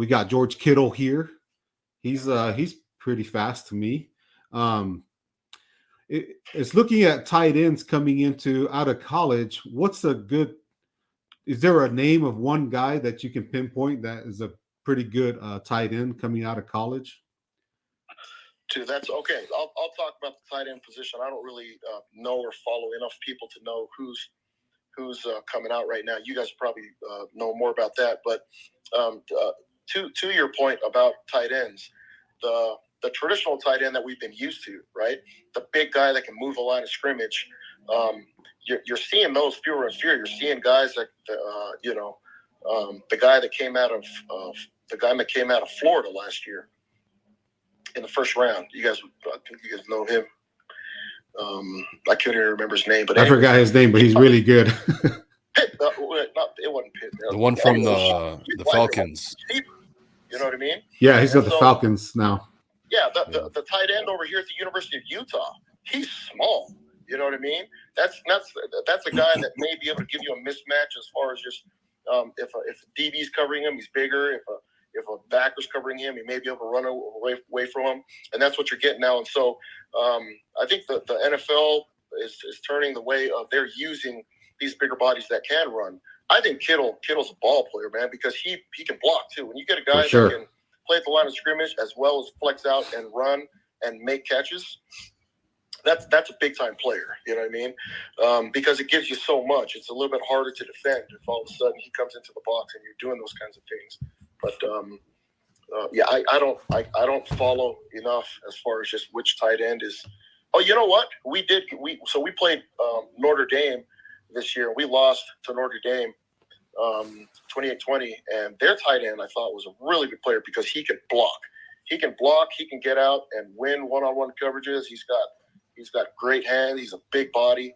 got George Kittle here. He's pretty fast to me. It's looking at tight ends coming out of college. Is there a name of one guy that you can pinpoint that is a pretty good tight end coming out of college? That's okay. I'll talk about the tight end position. I don't really know or follow enough people to know who's coming out right now. You guys probably know more about that. But to your point about tight ends, the traditional tight end that we've been used to, right? The big guy that can move a line of scrimmage. You're seeing those fewer and fewer. You're seeing guys like the guy that came out of Florida last year in the first round. I think you guys know him. I can't even remember his name, but I forgot his name, but he's really good. Pitt, it wasn't Pitt. The one from the Falcons. You know what I mean? Yeah, he's got the Falcons now. Yeah, the tight end over here at the University of Utah, he's small. You know what I mean? That's a guy that may be able to give you a mismatch as far as just if DB's covering him, he's bigger. If a backer's covering him, he may be able to run away from him, and that's what you're getting now. And so I think the NFL is turning the way of they're using these bigger bodies that can run. I think Kittle's a ball player, man, because he can block too. When you get a guy that can play at the line of scrimmage as well as flex out and run and make catches, that's a big time player. You know what I mean? Because it gives you so much. It's a little bit harder to defend if all of a sudden he comes into the box and you're doing those kinds of things. But I don't follow enough as far as just which tight end is. Oh, you know what? We played Notre Dame this year. We lost to Notre Dame 28-20, and their tight end I thought was a really good player because he can block. He can get out and win one-on-one coverages. He's got great hands. He's a big body.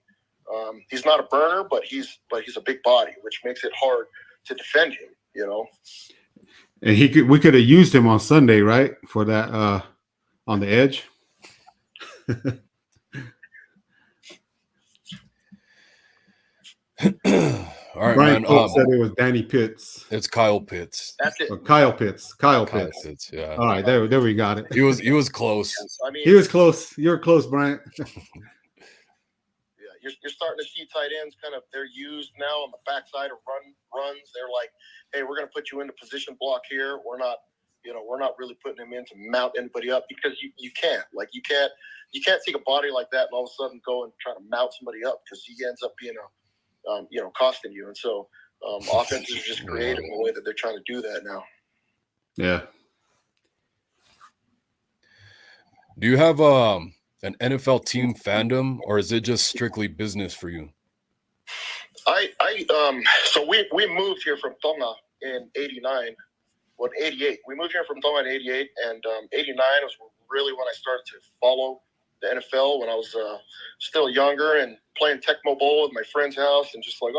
He's not a burner, but he's a big body, which makes it hard to defend him. You know. And we could have used him on Sunday, right? For that on the edge. All right, Brian man. Said it was Danny Pitts. It's Kyle Pitts. That's it. Kyle Pitts. Kyle Pitts. Yeah. All right, there we got it. He was close. I mean, he was close. You're close, Brian. You're starting to see tight ends they're used now on the backside of runs. They're like, hey, we're going to put you into position block here. We're not really putting him in to mount anybody up because you can't. Like you can't take a body like that and all of a sudden go and try to mount somebody up because he ends up being costing you. And so offenses are just creative in the way that they're trying to do that now. Yeah. Do you have an NFL team fandom, or is it just strictly business for you? So we moved here from Tonga in 89. Well, 88. We moved here from Tonga in 88, and 89 was really when I started to follow the NFL when I was still younger and playing Tecmo Bowl at my friend's house, and just like,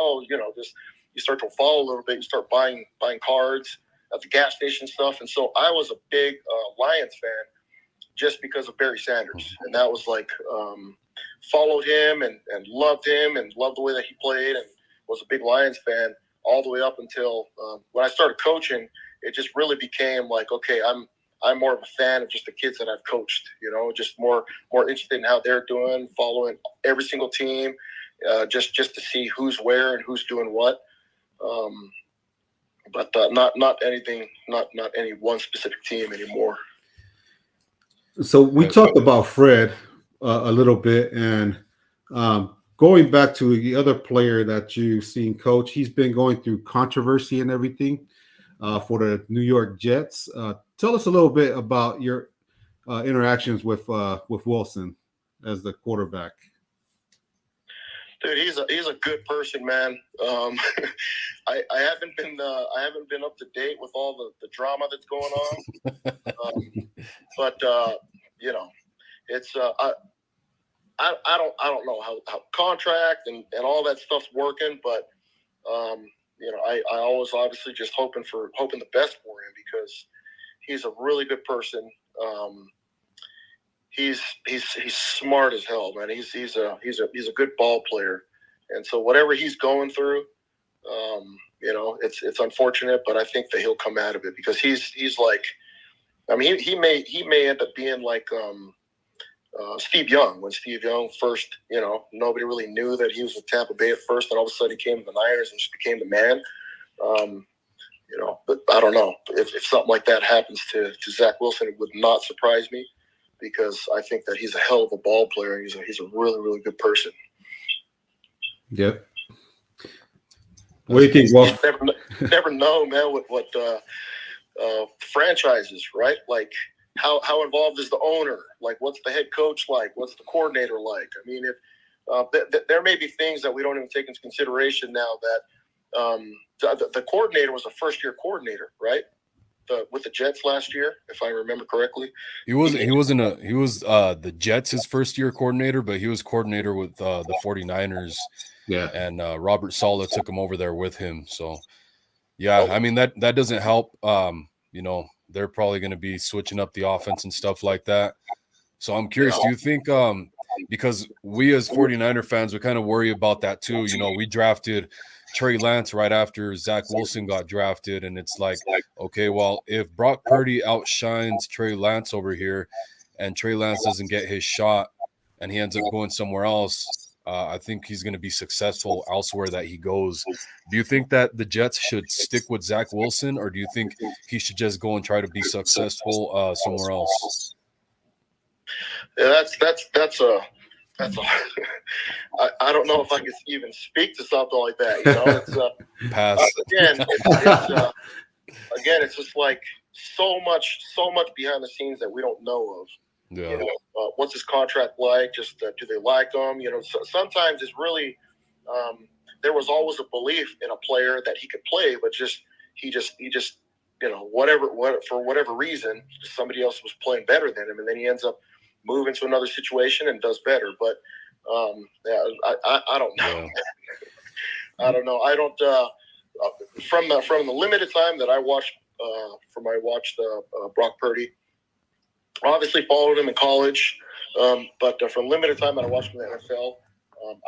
just you start to follow a little bit. You start buying cards at the gas station stuff, and so I was a big Lions fan just because of Barry Sanders, and that was like followed him and loved him and loved the way that he played, and was a big Lions fan all the way up until when I started coaching. It just really became like, okay, I'm more of a fan of just the kids that I've coached, just more interested in how they're doing, following every single team, just to see who's where and who's doing what. But not anything, not any one specific team anymore. So we talked about Fred a little bit, and going back to the other player that you've seen coach, he's been going through controversy and everything for the New York Jets. Tell us a little bit about your interactions with Wilson as the quarterback. Dude, he's a good person, man. I haven't been up to date with all the drama that's going on, but it's I don't know how contract and all that stuff's working, but I always obviously just hoping the best for him, because he's a really good person. He's smart as hell, man. He's a good ball player, and so whatever he's going through, it's unfortunate, but I think that he'll come out of it, because he's like, I mean, he may end up being like Steve Young. When Steve Young first, nobody really knew that he was with Tampa Bay at first, and all of a sudden he came to the Niners and just became the man. But I don't know if something like that happens to Zach Wilson, it would not surprise me, because I think that he's a hell of a ball player. He's a really, really good person. Yep. What do you think, Wolf? You never know, man, what franchises, right? Like, how involved is the owner? Like, what's the head coach like? What's the coordinator like? I mean, if there may be things that we don't even take into consideration now, that the coordinator was a first-year coordinator, right? With the Jets last year, if I remember correctly. He was the Jets' first-year coordinator, but he was coordinator with the 49ers. Yeah. And Robert Saleh took him over there with him. So, yeah, I mean, that doesn't help. They're probably going to be switching up the offense and stuff like that. So I'm curious, do you think because we as 49er fans, we kind of worry about that too. We drafted Trey Lance right after Zach Wilson got drafted, and it's like, okay, well, if Brock Purdy outshines Trey Lance over here and Trey Lance doesn't get his shot and he ends up going somewhere else, I think he's going to be successful elsewhere that he goes. Do you think that the Jets should stick with Zach Wilson, or do you think he should just go and try to be successful somewhere else? Yeah, that's a I don't know if I could even speak to something like that. It's pass. Again, it's just like so much behind the scenes that we don't know of. Yeah. What's his contract like? Just do they like him? Sometimes it's really there was always a belief in a player that he could play, but he just for whatever reason, somebody else was playing better than him, and then he ends up moving to another situation and does better. But I don't know. Yeah. I don't know. I don't from the limited time that I watched Brock Purdy. Obviously followed him in college, but from limited time that I watched him in the NFL,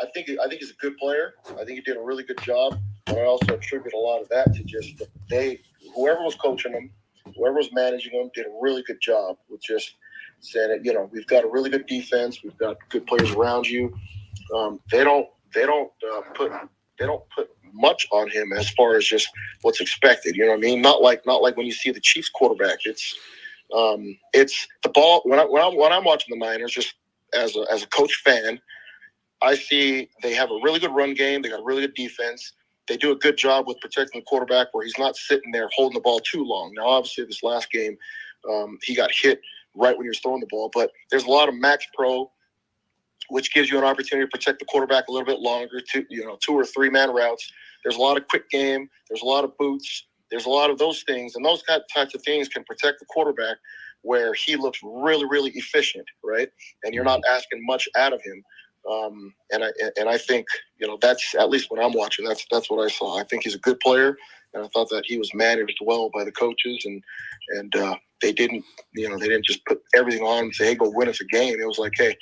I think he's a good player. I think he did a really good job. But I also attribute a lot of that to just whoever was coaching him, whoever was managing him, did a really good job with just saying that, we've got a really good defense, we've got good players around you. They don't put much on him as far as just what's expected. You know what I mean? Not like when you see the Chiefs quarterback. It's the ball. When I'm watching the Niners, just as a coach fan, I see they have a really good run game. They got a really good defense. They do a good job with protecting the quarterback where he's not sitting there holding the ball too long. Now, obviously, this last game, he got hit right when he was throwing the ball. But there's a lot of max pro, which gives you an opportunity to protect the quarterback a little bit longer, 2 or 3 man routes. There's a lot of quick game. There's a lot of boots. There's a lot of those things. And those types of things can protect the quarterback where he looks really, really efficient, right? And you're not asking much out of him. And I think, that's, at least when I'm watching, that's what I saw. I think he's a good player, and I thought that he was managed well by the coaches, and they didn't just put everything on and say, hey, go win us a game. It was like, hey,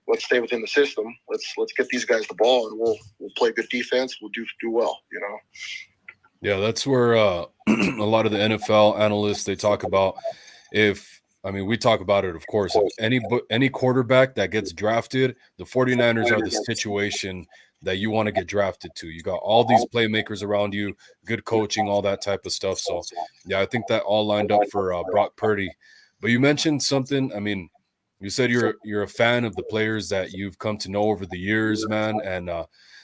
let's stay within the system. Let's get these guys the ball, and we'll play good defense. We'll do well, Yeah, that's where a lot of the NFL analysts, they talk about we talk about it, of course. If any quarterback that gets drafted, the 49ers are the situation that you want to get drafted to. You got all these playmakers around you, good coaching, all that type of stuff. So, yeah, I think that all lined up for Brock Purdy. But you mentioned something. I mean, you said you're a fan of the players that you've come to know over the years, man, and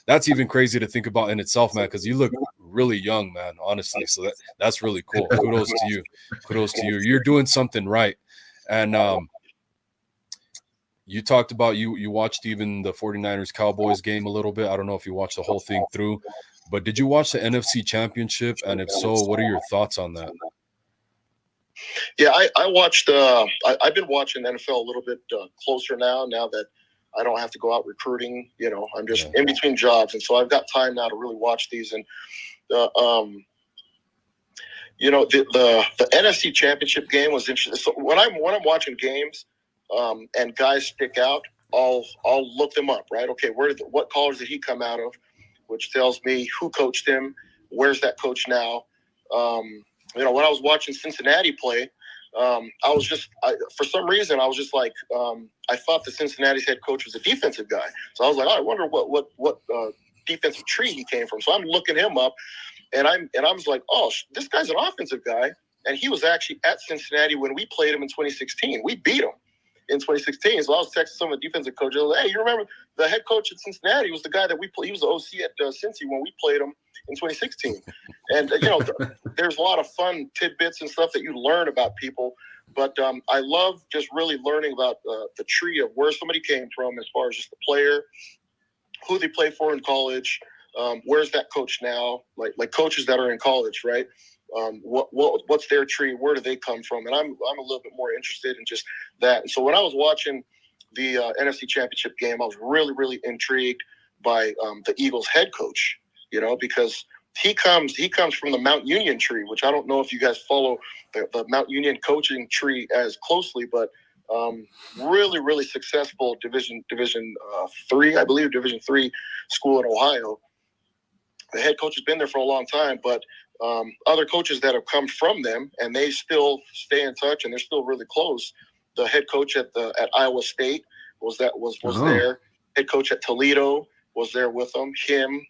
that's even crazy to think about in itself, man, because you look really young, man, honestly. So that's really cool. Kudos to you. Kudos to you. You're doing something right. And you talked about you watched even the 49ers Cowboys game a little bit. I don't know if you watched the whole thing through, but did you watch the NFC Championship? And if so, what are your thoughts on that? Yeah, I watched. I've been watching NFL a little bit closer now that I don't have to go out recruiting. I'm just in between jobs, and so I've got time now to really watch these. And the NFC Championship game was interesting. So when I'm watching games, and guys stick out, I'll look them up. Right? Okay, what college did he come out of? Which tells me who coached him. Where's that coach now? When I was watching Cincinnati play, for some reason, I was just like, I thought the Cincinnati's head coach was a defensive guy. So I was like, I wonder what defensive tree he came from. So I'm looking him up, and I was like, oh, this guy's an offensive guy, and he was actually at Cincinnati when we played him in 2016. We beat him in 2016. So I was texting some of the defensive coaches. I was like, hey, you remember the head coach at Cincinnati was the guy that he was the OC at Cincy when we played him in 2016. And, there's a lot of fun tidbits and stuff that you learn about people. But I love just really learning about the tree of where somebody came from as far as just the player, who they play for in college, where's that coach now, like coaches that are in college, right? What's their tree? Where do they come from? And I'm a little bit more interested in just that. And so when I was watching the NFC Championship game, I was really, really intrigued by the Eagles head coach, because he comes from the Mount Union tree, which I don't know if you guys follow the Mount Union coaching tree as closely, but really, really successful Division 3, I believe, Division 3 school in Ohio. The head coach has been there for a long time, but other coaches that have come from them, and they still stay in touch, and they're still really close. The head coach at Iowa State was there. Head coach at Toledo was there with them.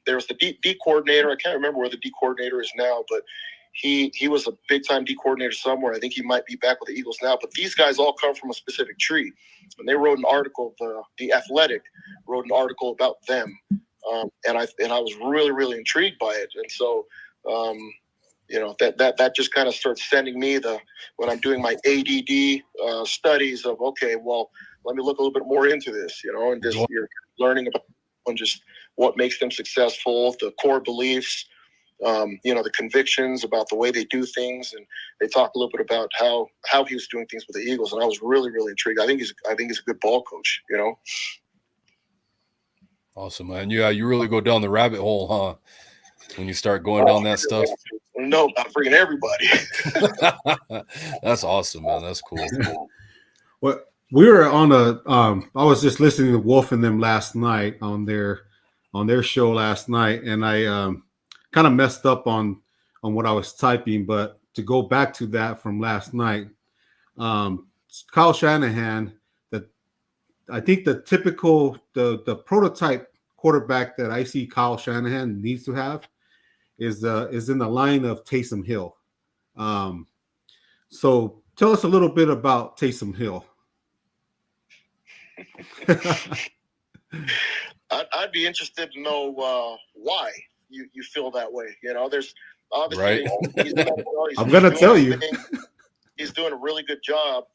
There's the D coordinator. I can't remember where the D coordinator is now, but he was a big time D coordinator somewhere. I think he might be back with the Eagles now. But these guys all come from a specific tree, and they wrote an article. The Athletic wrote an article about them, and I was really, really intrigued by it. And so that just kind of starts sending me when I'm doing my ADD studies of, okay, well, let me look a little bit more into this, and just you're learning about just what makes them successful, the core beliefs, the convictions about the way they do things. And they talk a little bit about how he was doing things with the Eagles. And I was really, really intrigued. I think he's a good ball coach, Awesome, man. Yeah, you really go down the rabbit hole, huh? When you start going down that stuff. No, about freaking everybody. That's awesome, man. That's cool. Well, we were on I was just listening to Wolf and them last night on their show last night, and I kind of messed up on what I was typing. But to go back to that from last night, Kyle Shanahan, I think the typical the prototype quarterback that I see Kyle Shanahan needs to have is in the line of Taysom Hill. So tell us a little bit about Taysom Hill. I'd be interested to know why you feel that way. There's obviously right. I'm gonna tell you, he's doing a really good job.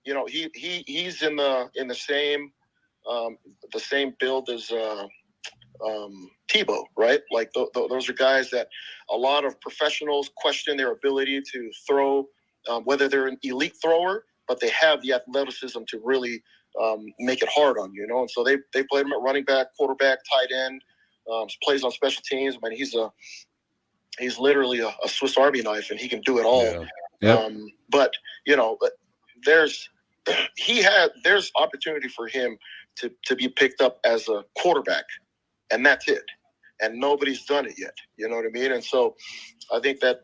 He's in the same build as Tebow, right? Like those are guys that a lot of professionals question their ability to throw whether they're an elite thrower, but they have the athleticism to really make it hard on you, And so they played him at running back, quarterback, tight end, plays on special teams. I mean, he's literally a Swiss Army knife, and he can do it all. Yeah. Yep. But there's opportunity for him to be picked up as a quarterback, and that's it. And nobody's done it yet. You know what I mean? And so I think that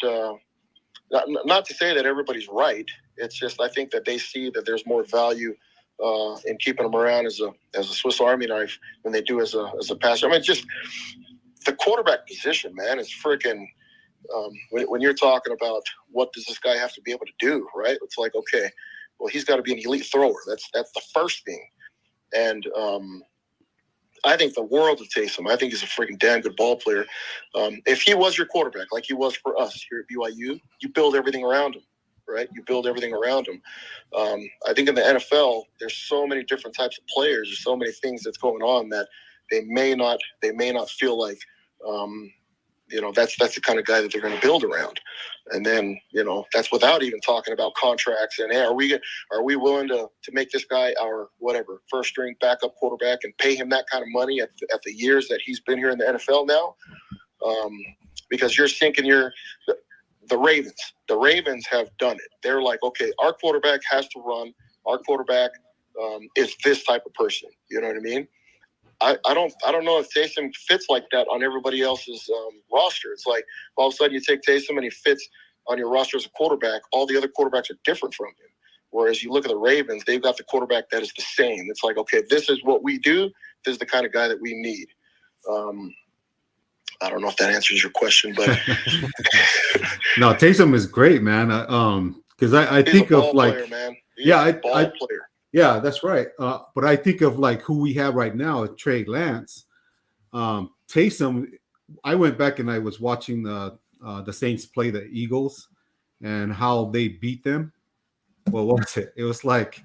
not to say that everybody's right. It's just I think that they see that there's more value in keeping him around as a Swiss Army knife than they do as a passer. I mean, just the quarterback position, man, is freaking. When you're talking about what does this guy have to be able to do, right? It's like, okay, well, he's got to be an elite thrower. That's the first thing. And I think the world of Taysom. I think he's a freaking damn good ball player. If he was your quarterback, like he was for us here at BYU, you build everything around him, right? You build everything around him. I think in the NFL, there's so many different types of players. There's so many things that's going on that they may not feel like, that's the kind of guy that they're going to build around. And then, that's without even talking about contracts and, hey, are we willing to make this guy our whatever first string backup quarterback and pay him that kind of money at the years that he's been here in the NFL now? Because you're sinking the Ravens. The Ravens have done it. They're like, okay, our quarterback has to run. Our quarterback is this type of person. You know what I mean? I don't know if Taysom fits like that on everybody else's roster. It's like all of a sudden you take Taysom and he fits on your roster as a quarterback. All the other quarterbacks are different from him. Whereas you look at the Ravens, they've got the quarterback that is the same. It's like, okay, this is what we do. This is the kind of guy that we need. I don't know if that answers your question, but no, Taysom is great, man. Because I think of like, player, man. Player. Yeah, that's right. But I think of like who we have right now, Trey Lance. Taysom, I went back and I was watching the Saints play the Eagles and how they beat them. What was it? It was like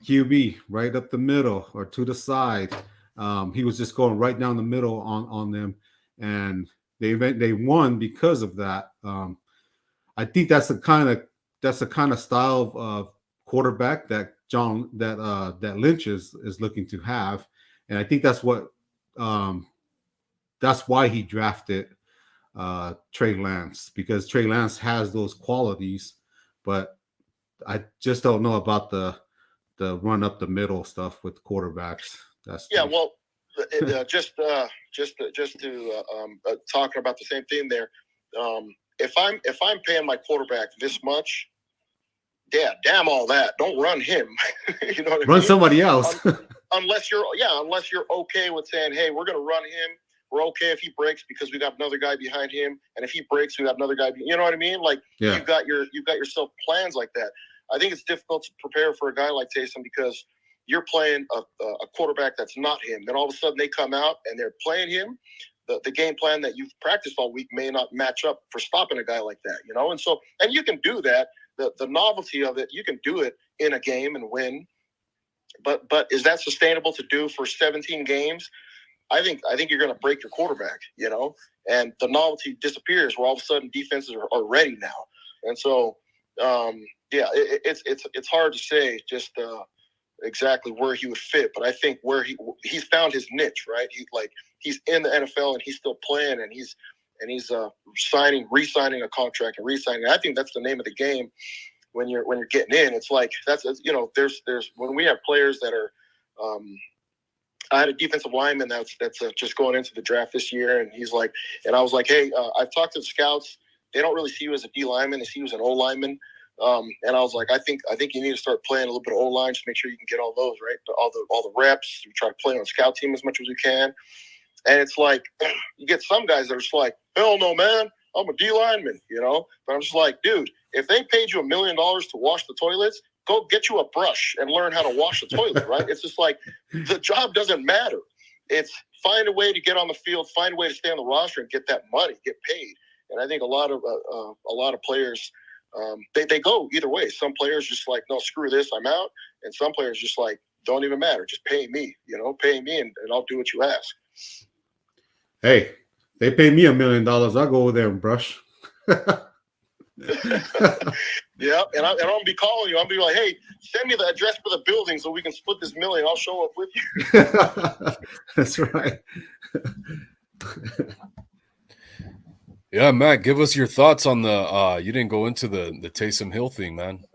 QB right up the middle or to the side. He was just going right down the middle on them, and they won because of that. I think that's the kind of style of quarterback that that Lynch is looking to have, and I think that's why he drafted Trey Lance, because Trey Lance has those qualities, but I just don't know about the run up the middle stuff with quarterbacks. Well, just to talking about the same thing there. If I'm paying my quarterback this much. Yeah, damn all that. Don't run him. You know what I mean? Run somebody else. unless you're okay with saying, hey, we're going to run him. We're okay if he breaks because we got another guy behind him, and if he breaks, we got another guy. You know what I mean? Like you've got yourself plans like that. I think it's difficult to prepare for a guy like Taysom because you're playing a quarterback that's not him. Then all of a sudden they come out and they're playing him. The game plan that you've practiced all week may not match up for stopping a guy like that. And you can do that. The novelty of it, you can do it in a game and win, but is that sustainable to do for 17 games? I think you're going to break your quarterback, and the novelty disappears where all of a sudden defenses are ready now. And so, it's hard to say just exactly where he would fit, but I think where he's found his niche, right? He's in the NFL and he's still playing and he's re-signing a contract and re-signing. I think that's the name of the game when you're getting in. It's like there's when we have players that are. I had a defensive lineman that's just going into the draft this year, and he's like, and I was like, hey, I've talked to the scouts. They don't really see you as a D lineman; they see you as an O lineman. And I was like, I think you need to start playing a little bit of O line, just make sure you can get all those right, all the reps. You try to play on the scout team as much as you can. And it's like, you get some guys that are just like, hell no, man, I'm a D lineman, But I'm just like, dude, if they paid you $1 million to wash the toilets, go get you a brush and learn how to wash the toilet, right? It's just like, the job doesn't matter. It's find a way to get on the field, find a way to stay on the roster and get that money, get paid. And I think a lot of players, they go either way. Some players just like, no, screw this, I'm out. And some players just like, don't even matter, just pay me, pay me and I'll do what you ask. Hey, they pay me $1 million. I'll go over there and brush. Yeah, and I'm gonna be calling you. I'm gonna be like, hey, send me the address for the building so we can split this $1 million. I'll show up with you. That's right. Yeah, Matt, give us your thoughts on the you didn't go into the Taysom Hill thing, man.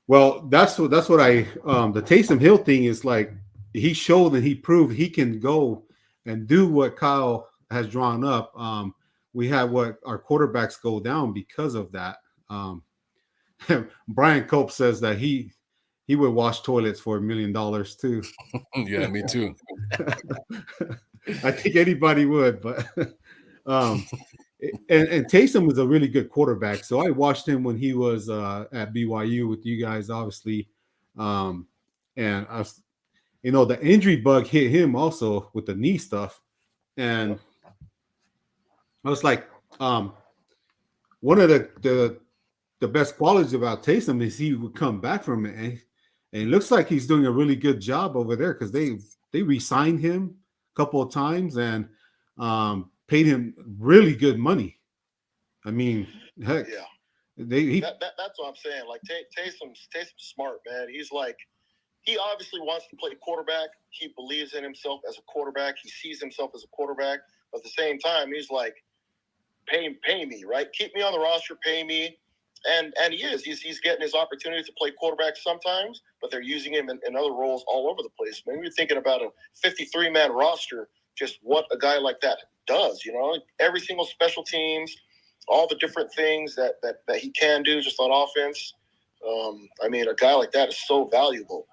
Well, that's what I the Taysom Hill thing is like he showed and he proved he can go and do what Kyle has drawn up. We had what our quarterbacks go down because of that. Brian Cope says that he would wash toilets for $1 million too. Yeah, me too. I think anybody would, but um, and Taysom was a really good quarterback. So I watched him when he was at BYU with you guys, obviously, and I was, the injury bug hit him also with the knee stuff, and I was like, one of the best qualities about Taysom is he would come back from it, and it looks like he's doing a really good job over there because they re-signed him a couple of times and paid him really good money. I mean, heck, Yeah, they that's what I'm saying. Like Taysom's smart, man. He's like, he obviously wants to play quarterback. He believes in himself as a quarterback. He sees himself as a quarterback. But at the same time, he's like, pay me, right? Keep me on the roster, pay me. And he is. He's getting his opportunity to play quarterback sometimes, but they're using him in other roles all over the place. Maybe you're thinking about a 53-man roster, just what a guy like that does, every single special teams, all the different things that he can do just on offense. I mean, a guy like that is so valuable,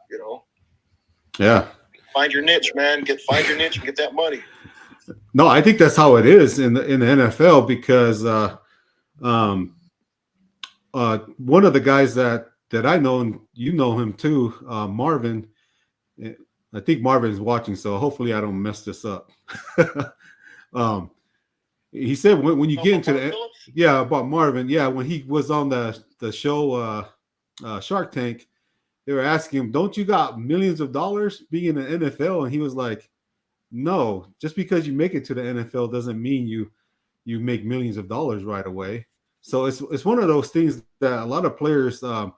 Yeah. Find your niche, man. Find your niche and get that money. No, I think that's how it is in the NFL because one of the guys that I know, and you know him too, Marvin. I think Marvin is watching, so hopefully I don't mess this up. He said when you get into the about Marvin, when he was on the show Shark Tank, they were asking him, "Don't you got millions of dollars being in the NFL?" And he was like, "No, just because you make it to the NFL doesn't mean you make millions of dollars right away." So it's one of those things that a lot of players, and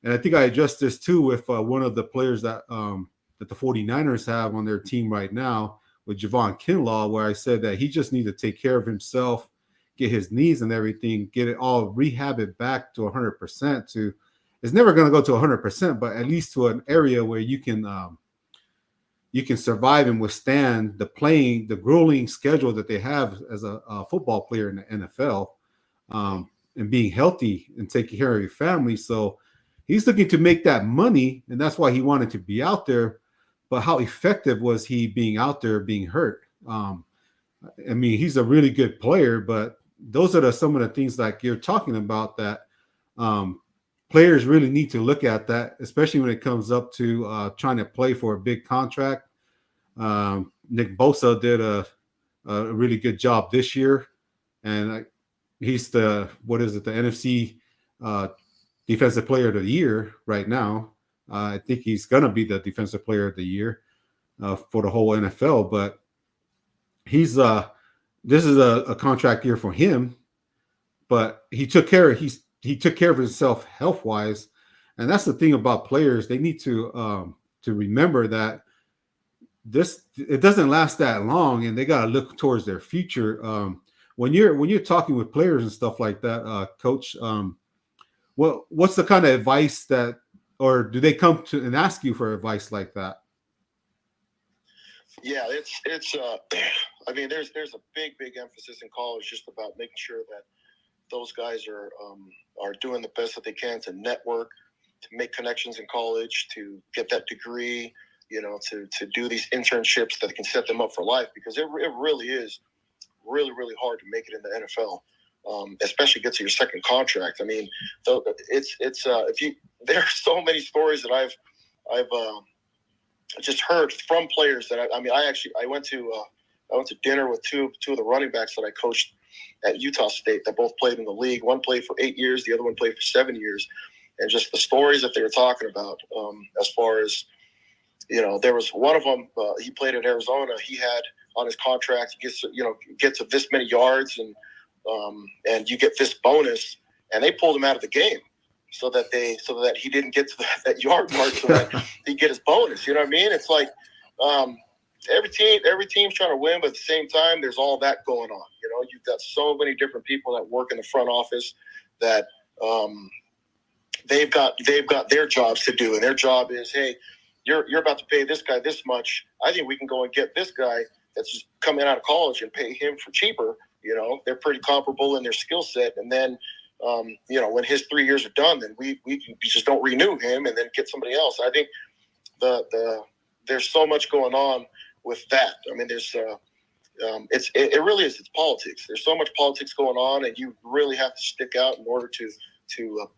I think I addressed this too with one of the players that the 49ers have on their team right now with Javon Kinlaw, where I said that he just needs to take care of himself, get his knees and everything, get it all rehab it back to 100%. To it's never going to go to 100%, but at least to an area where you can survive and withstand the grueling schedule that they have as a football player in the NFL, and being healthy and taking care of your family. So he's looking to make that money, and that's why he wanted to be out there. But how effective was he being out there being hurt? I mean, he's a really good player, but those are some of the things like you're talking about that players really need to look at that, especially when it comes up to trying to play for a big contract. Nick Bosa did a really good job this year, and he's the NFC Defensive Player of the Year right now. I think he's going to be the Defensive Player of the Year for the whole NFL. But he's this is a contract year for him. But he took care of himself health wise, and that's the thing about players. They need to remember that it doesn't last that long, and they got to look towards their future. When you're talking with players and stuff like that, Coach, what's the kind of advice that, or do they come to and ask you for advice like that? Yeah, it's I mean, there's a big emphasis in college just about making sure that those guys are doing the best that they can to network, to make connections in college, to get that degree, to do these internships that can set them up for life, because it really is really hard to make it in the NFL. Especially get to your second contract. I mean, there are so many stories that I've just heard from players that I went to dinner with two of the running backs that I coached at Utah State that both played in the league. One played for 8 years, the other one played for 7 years, and just the stories that they were talking about. As far as there was one of them. He played in Arizona. He had on his contract, get to this many yards and and you get this bonus, and they pulled him out of the game so that he didn't get to that yard mark, so that he get his bonus. You know what I mean? It's like every team's trying to win, but at the same time, there's all that going on. You know, you've got so many different people that work in the front office that they've got their jobs to do, and their job is, hey, you're about to pay this guy this much. I think we can go and get this guy that's just coming out of college and pay him for cheaper. You know, they're pretty comparable in their skill set, and then you know, when his 3 years are done, then we just don't renew him and then get somebody else. I think there's so much going on with that. I mean, there's it really is. It's politics. There's so much politics going on, and you really have to stick out in order to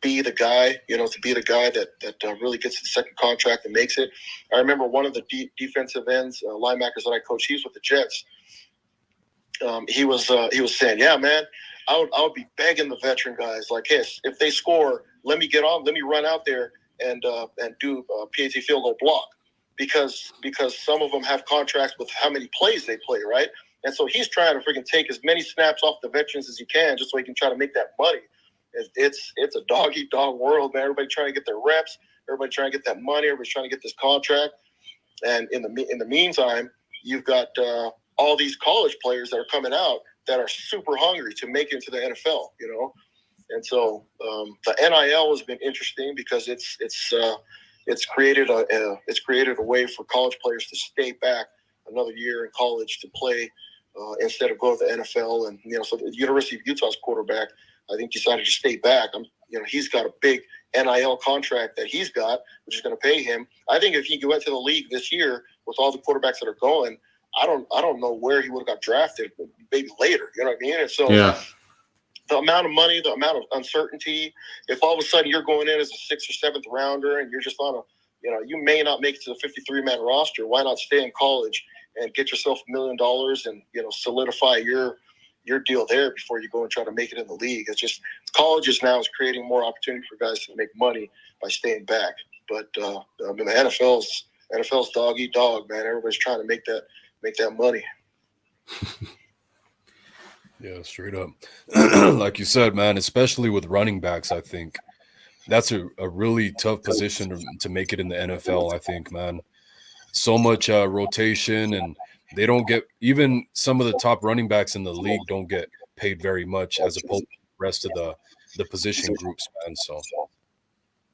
be the guy. You know, to be the guy that really gets the second contract and makes it. I remember one of the defensive ends, linebackers that I coached. He's with the Jets. He was saying, yeah, man, I would be begging the veteran guys like, hey, if they score, let me run out there and do a PAT field goal block, because some of them have contracts with how many plays they play, right? And so he's trying to freaking take as many snaps off the veterans as he can, just so he can try to make that money. It's a dog-eat-dog world, man. Everybody trying to get their reps, everybody trying to get that money, everybody's trying to get this contract. And in the meantime, you've got all these college players that are coming out that are super hungry to make it into the NFL, you know. And so the NIL has been interesting because it's created a way for college players to stay back another year in college to play instead of go to the NFL. And you know, so the University of Utah's quarterback, I think, decided to stay back. You know, he's got a big NIL contract that he's got, which is going to pay him. I think if he went to the league this year with all the quarterbacks that are going, I don't know where he would have got drafted, but maybe later. You know what I mean? And so the amount of money, the amount of uncertainty, if all of a sudden you're going in as a 6th or 7th rounder and you're just on you may not make it to the 53-man roster, why not stay in college and get yourself $1 million and, you know, solidify your deal there before you go and try to make it in the league. It's just colleges now is creating more opportunity for guys to make money by staying back. But I mean, the NFL's dog eat dog, man. Everybody's trying to make that money. Yeah, straight up. Like you said, man, especially with running backs, I think that's a really tough position to make it in the NFL, I think, man. So much rotation, and they don't get, even some of the top running backs in the league don't get paid very much as opposed to the rest of the position groups, man. So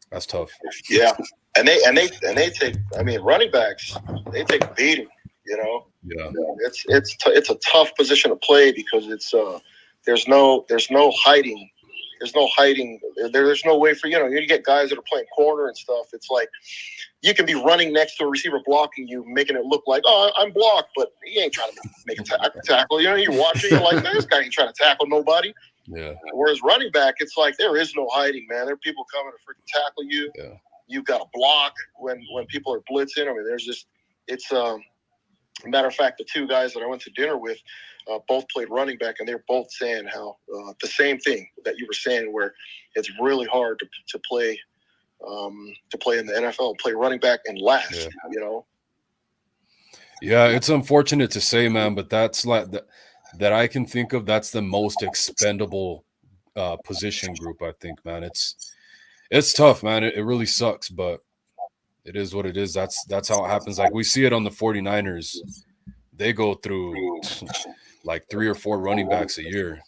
that's tough. Yeah. And they take, I mean, running backs, they take a beating, you know. Yeah. It's a tough position to play because it's there's no hiding. There's no hiding. There's no way for, you know, you get guys that are playing corner and stuff. It's like you can be running next to a receiver blocking you, making it look like, oh, I'm blocked, but he ain't trying to make a tackle. You know, you're watching, you're like, man, this guy ain't trying to tackle nobody. Yeah. Whereas running back, it's like there is no hiding, man. There are people coming to freaking tackle you. Yeah. You've got to block when people are blitzing. I mean, there's just, it's matter of fact, the two guys that I went to dinner with both played running back, and they're both saying how the same thing that you were saying, where it's really hard to play in the NFL, play running back and last, you know. Yeah, it's unfortunate to say, man, but that's like that I can think of. That's the most expendable position group, I think, man. It's tough, man. It really sucks, but it is what it is. That's how it happens. Like we see it on the 49ers. They go through like 3 or 4 running backs a year.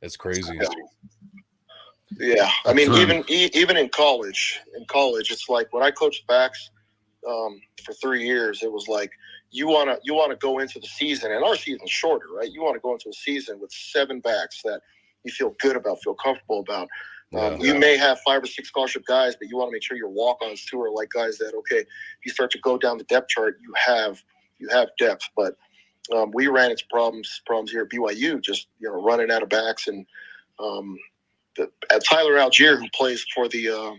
It's crazy. Yeah, I mean, even in college, it's like when I coached backs for 3 years, it was like you wanna go into the season, and our season's shorter, right? You want to go into a season with 7 backs that you feel good about, feel comfortable about. You may have 5 or 6 scholarship guys, but you want to make sure your walk-ons too are like guys that, okay, if you start to go down the depth chart, you have depth. But we ran into problems here at BYU, just, you know, running out of backs. And Tyler Algier, who plays for the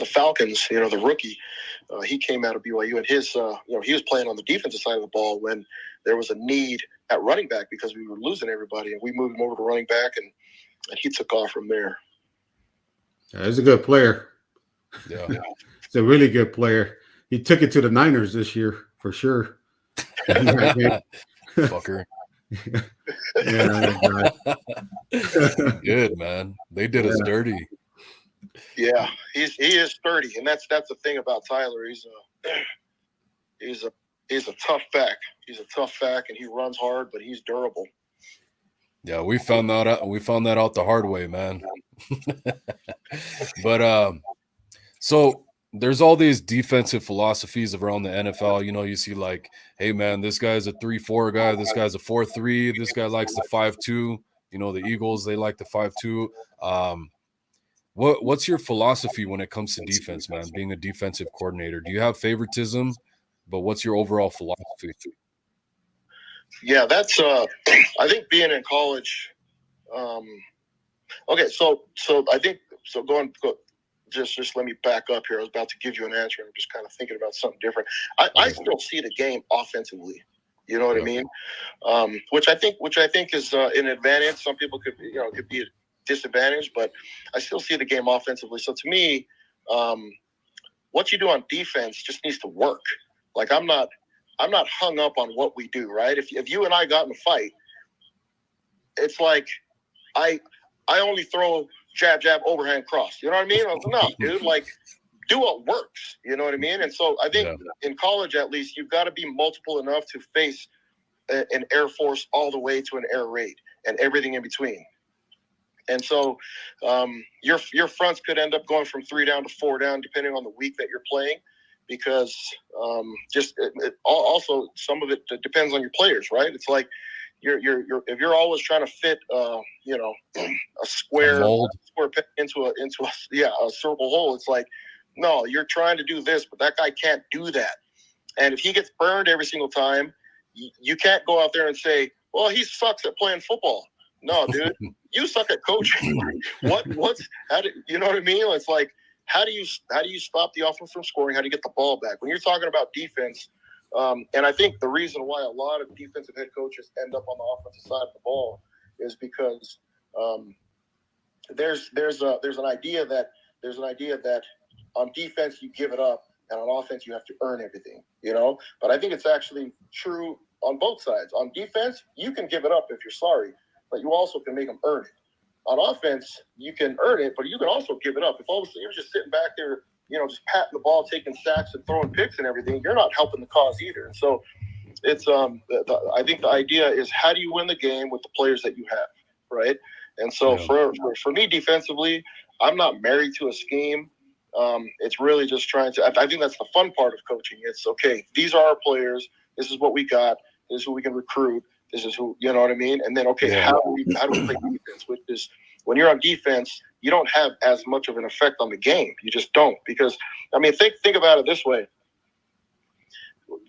Falcons, you know, the rookie, he came out of BYU, and his he was playing on the defensive side of the ball when there was a need at running back because we were losing everybody, and we moved him over to running back, and he took off from there. Yeah, he's a good player. Yeah. He's a really good player. He took it to the Niners this year for sure. Fucker. Yeah, He did, man. They did us dirty. Yeah, he is sturdy, and that's the thing about Tyler. He's a tough back. He's a tough back, and he runs hard, but he's durable. Yeah, we found that out. We found that out the hard way, man. But so there's all these defensive philosophies around the NFL. You know, you see like, hey man, this guy's a 3-4 guy, this guy's a 4-3, this guy likes the 5-2. You know, the Eagles, they like the 5-2. What's your philosophy when it comes to defense, man? Being a defensive coordinator, do you have favoritism? But what's your overall philosophy? Yeah, that's I think being in college. Okay, so I think so. Just let me back up here. I was about to give you an answer. I'm just kind of thinking about something different. I still see the game offensively. You know what I mean? Which I think is an advantage. Some people could be a disadvantage, but I still see the game offensively. So to me, what you do on defense just needs to work. Like I'm not hung up on what we do, right? If you and I got in a fight, it's like I only throw jab, overhand, cross. You know what I mean? No, dude, like do what works. You know what I mean? And so I think in college, at least, you've got to be multiple enough to face an Air Force all the way to an air raid and everything in between. And so your fronts could end up going from 3 down to 4 down, depending on the week that you're playing, because also some of it depends on your players, right? It's like you're if you're always trying to fit a square into a circle hole, it's like, no, you're trying to do this, but that guy can't do that. And if he gets burned every single time, you can't go out there and say, well, he sucks at playing football. No, dude, you suck at coaching. You know what I mean? It's like, how do you stop the offense from scoring? How do you get the ball back? When you're talking about defense, and I think the reason why a lot of defensive head coaches end up on the offensive side of the ball is because there's an idea that on defense you give it up, and on offense you have to earn everything, you know. But I think it's actually true on both sides. On defense, you can give it up if you're sorry, but you also can make them earn it. On offense, you can earn it, but you can also give it up. If all of a sudden you're just sitting back there, just patting the ball, taking sacks and throwing picks and everything, you're not helping the cause either. And so it's I think the idea is, how do you win the game with the players that you have, right? And so for me defensively, I'm not married to a scheme. It's really just trying to. I think that's the fun part of coaching. It's okay. These are our players. This is what we got. This is who we can recruit. This is who, you know what I mean? And then, how do we play defense? Which is, when you're on defense, you don't have as much of an effect on the game. You just don't. Because, I mean, think about it this way.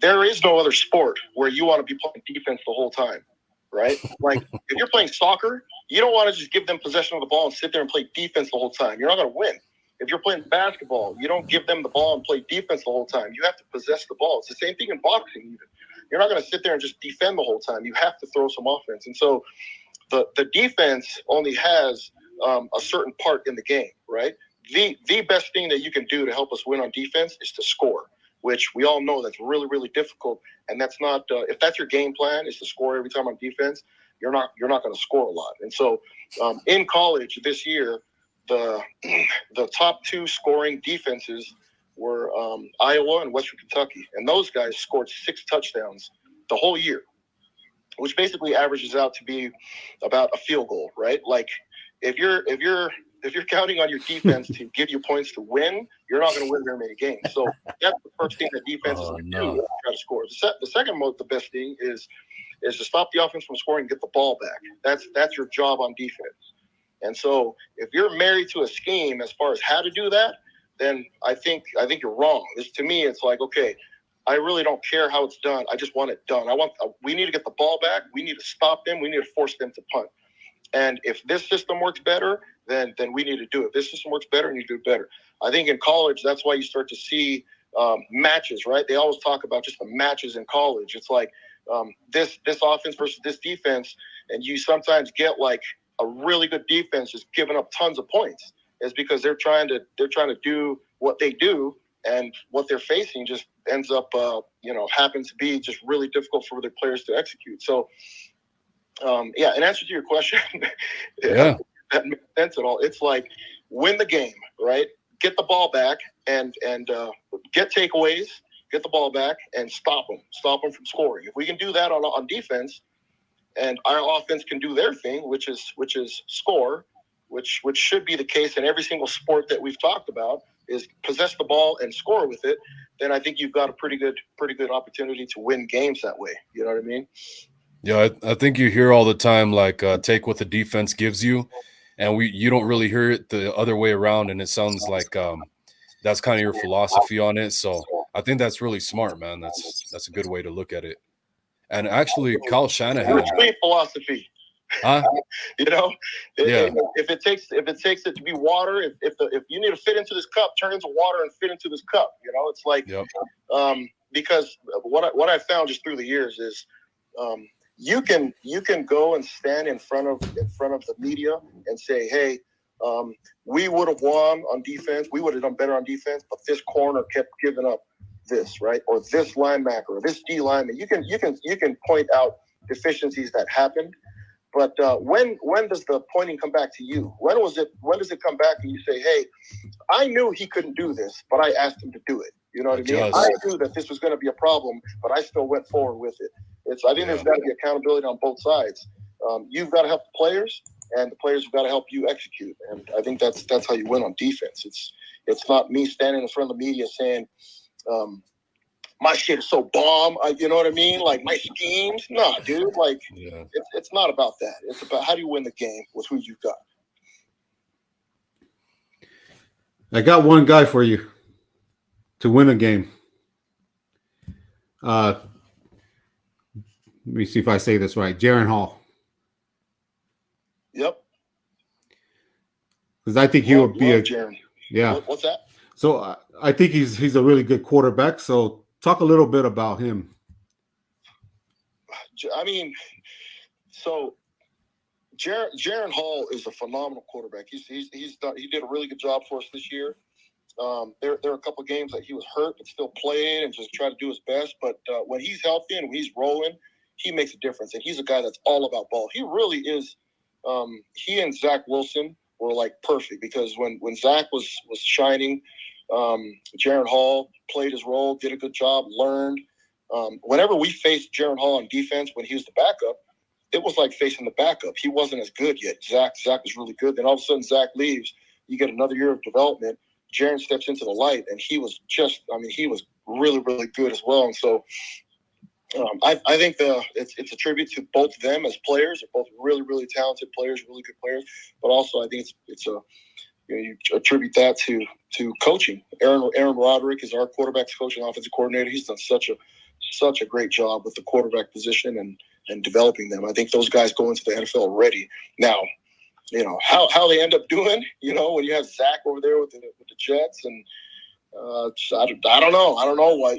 There is no other sport where you want to be playing defense the whole time, right? Like, if you're playing soccer, you don't want to just give them possession of the ball and sit there and play defense the whole time. You're not going to win. If you're playing basketball, you don't give them the ball and play defense the whole time. You have to possess the ball. It's the same thing in boxing even. You're not going to sit there and just defend the whole time. You have to throw some offense. And so the defense only has a certain part in the game, right? The best thing that you can do to help us win on defense is to score, which we all know that's really, really difficult. And that's not if that's your game plan, is to score every time on defense, you're not going to score a lot. And so in college this year, the top 2 scoring defenses were Iowa and Western Kentucky, and those guys scored 6 touchdowns the whole year, which basically averages out to be about a field goal, right? Like if you're counting on your defense to give you points to win, you're not going to win very many games. So that's the first thing that defense is going to do, try to score. The second most, the best thing is to stop the offense from scoring and get the ball back. That's your job on defense. And so if you're married to a scheme as far as how to do that, then I think you're wrong. To me, it's like, okay, I really don't care how it's done. I just want it done. We need to get the ball back. We need to stop them. We need to force them to punt. And if this system works better, then we need to do it. If this system works better, we need to do it better. I think in college, that's why you start to see matches, right? They always talk about just the matches in college. It's like this offense versus this defense, and you sometimes get like a really good defense just giving up tons of points. It's because they're trying to do what they do, and what they're facing just ends up happens to be just really difficult for their players to execute. So Yeah, in answer to your question, Yeah. that makes sense at all. It's like win the game, right? Get the ball back and get takeaways, get the ball back and stop them from scoring. If we can do that on defense, and our offense can do their thing, which is score, which should be the case in every single sport that we've talked about, is possess the ball and score with it. Then I think you've got a pretty good opportunity to win games that way. You know what I mean? Yeah, I think you hear all the time, like, take what the defense gives you, and you don't really hear it the other way around, and it sounds like that's kind of your philosophy on it. So I think that's really smart, man. That's a good way to look at it. And actually, Kyle Shanahan, Sweet philosophy. huh? You know, Yeah, if it takes it to be water, if you need to fit into this cup, turn into water and fit into this cup. You know, it's like yep, because what I found just through the years is you can go and stand in front of the media and say, hey, we would have won on defense, we would have done better on defense, but this corner kept giving up this, right, or this linebacker, or this D lineman. You can point out deficiencies that happened. But when does the pointing come back to you? When does it come back and you say, hey, I knew he couldn't do this, but I asked him to do it. You know what I mean? I knew that this was going to be a problem, but I still went forward with it. I think there's got to be accountability on both sides. You've got to help the players, and the players have got to help you execute. And I think that's how you win on defense. It's not me standing in front of the media saying, my shit is so bomb. You know what I mean? Like my schemes. Nah, dude. Like it's not about that. It's about how do you win the game with who you've got. I got one guy for you to win a game. Let me see if I say this right. Jaren Hall. Yep. Because I think he would be a Jaren. Yeah. What's that? So I think he's a really good quarterback. So talk a little bit about him. I mean, so Jaren Hall is a phenomenal quarterback. He did a really good job for us this year. There are a couple of games that he was hurt but still played and just tried to do his best. But when he's healthy and when he's rolling, he makes a difference. And he's a guy that's all about ball. He really is. He and Zach Wilson were like perfect because when Zach was shining, Jaren Hall played his role, did a good job, learned. Whenever we faced Jaren Hall on defense when he was the backup, it was like facing the backup. He wasn't as good yet. Zach was really good. Then all of a sudden Zach leaves. You get another year of development. Jaren steps into the light, and he was he was really, really good as well. And so I think it's a tribute to both of them as players. They're both really, really talented players, really good players. But also I think you attribute that to coaching. Aaron Roderick is our quarterback's coach and offensive coordinator. He's done such a great job with the quarterback position and developing them. I think those guys go into the NFL ready. Now, you know, how they end up doing, you know, when you have Zach over there with the Jets, and I don't know. I don't know why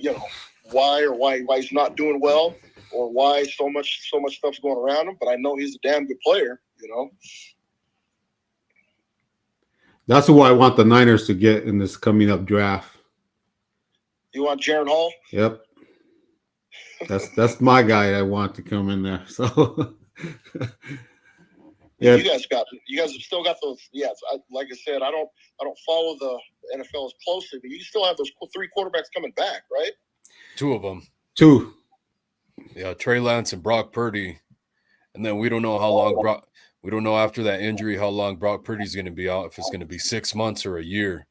he's not doing well, or why so much stuff's going around him, but I know he's a damn good player, you know. That's who I want the Niners to get in this coming up draft. You want Jaren Hall? Yep. That's my guy I want to come in there. So yeah, you guys have still got those. Yes, like I said, I don't follow the NFL as closely, but you still have those 3 quarterbacks coming back, right? 2 of them. 2. Yeah, Trey Lance and Brock Purdy, and then we don't know how long we don't know after that injury how long Brock Purdy's going to be out. If it's going to be 6 months or a year.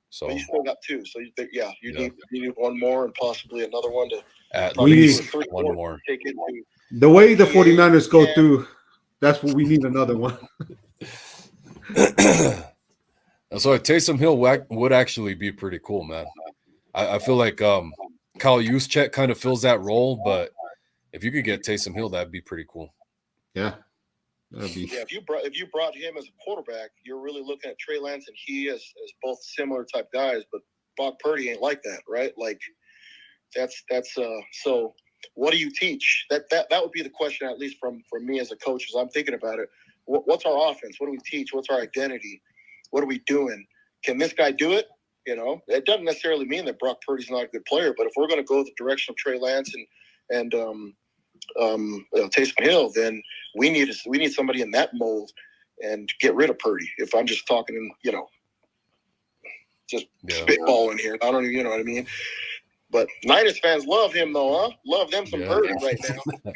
So but you still got 2. So you need one more and possibly another one to at least 1 more. Take it the way the 49ers go through, that's what we need, another one. So Taysom Hill would actually be pretty cool, man. I feel like Kyle Juszczyk kind of fills that role, but if you could get Taysom Hill, that'd be pretty cool. Yeah. If you brought him as a quarterback, you're really looking at Trey Lance and he as both similar type guys, but Brock Purdy ain't like that, right? Like that's so what do you teach? That would be the question, at least from me as a coach, as I'm thinking about it. What's our offense? What do we teach? What's our identity? What are we doing? Can this guy do it? You know, it doesn't necessarily mean that Brock Purdy's not a good player, but if we're going to go the direction of Trey Lance and Taysom Hill, then we need somebody in that mold and get rid of Purdy. If I'm just talking, just spitballing here, I don't even, you know what I mean. But Niners fans love him though, huh? Love them some Purdy right now.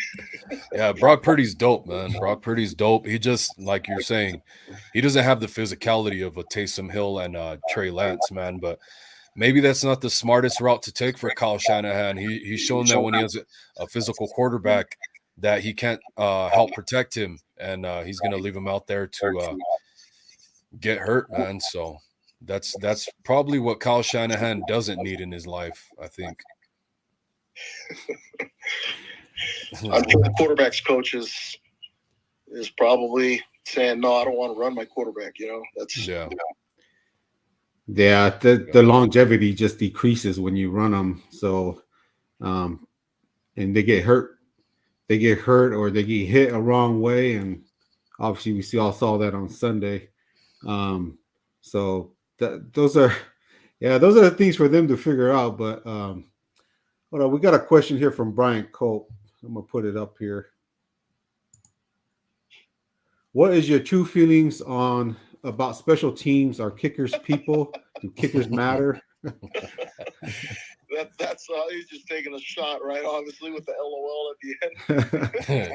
Yeah, Brock Purdy's dope, man. Brock Purdy's dope. He just, like you're saying, he doesn't have the physicality of a Taysom Hill and Trey Lance, man. But maybe that's not the smartest route to take for Kyle Shanahan. He's shown that when he has a physical quarterback that he can't help protect him, and he's going to leave him out there to get hurt, man. So that's probably what Kyle Shanahan doesn't need in his life, I think. I'm sure the quarterback's coach is probably saying, no, I don't want to run my quarterback. That's the longevity just decreases when you run them. So, and they get hurt. They get hurt or they get hit a wrong way, and obviously we all saw that on Sunday. So those are the things for them to figure out. But hold on, we got a question here from Brian Cope. I'm gonna put it up here. What is your true feelings about special teams? Are kickers people? Do kickers matter? That's he's just taking a shot, right? Obviously, with the LOL at the end.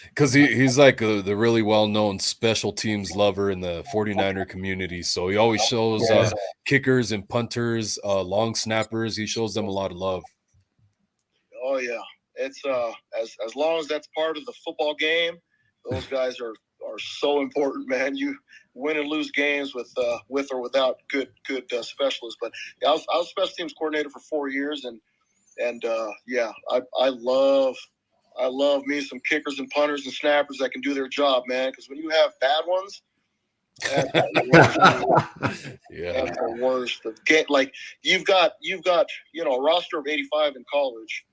Because he's like the really well-known special teams lover in the 49er community. So he always shows kickers and punters, long snappers. He shows them a lot of love. Oh yeah, it's as long as that's part of the football game, those guys are so important, man. You win and lose games with or without good specialists. But I was special teams coordinator for 4 years, and I love me some kickers and punters and snappers that can do their job, man. Because when you have bad ones, that's the worst. Like you've got a roster of 85 in college,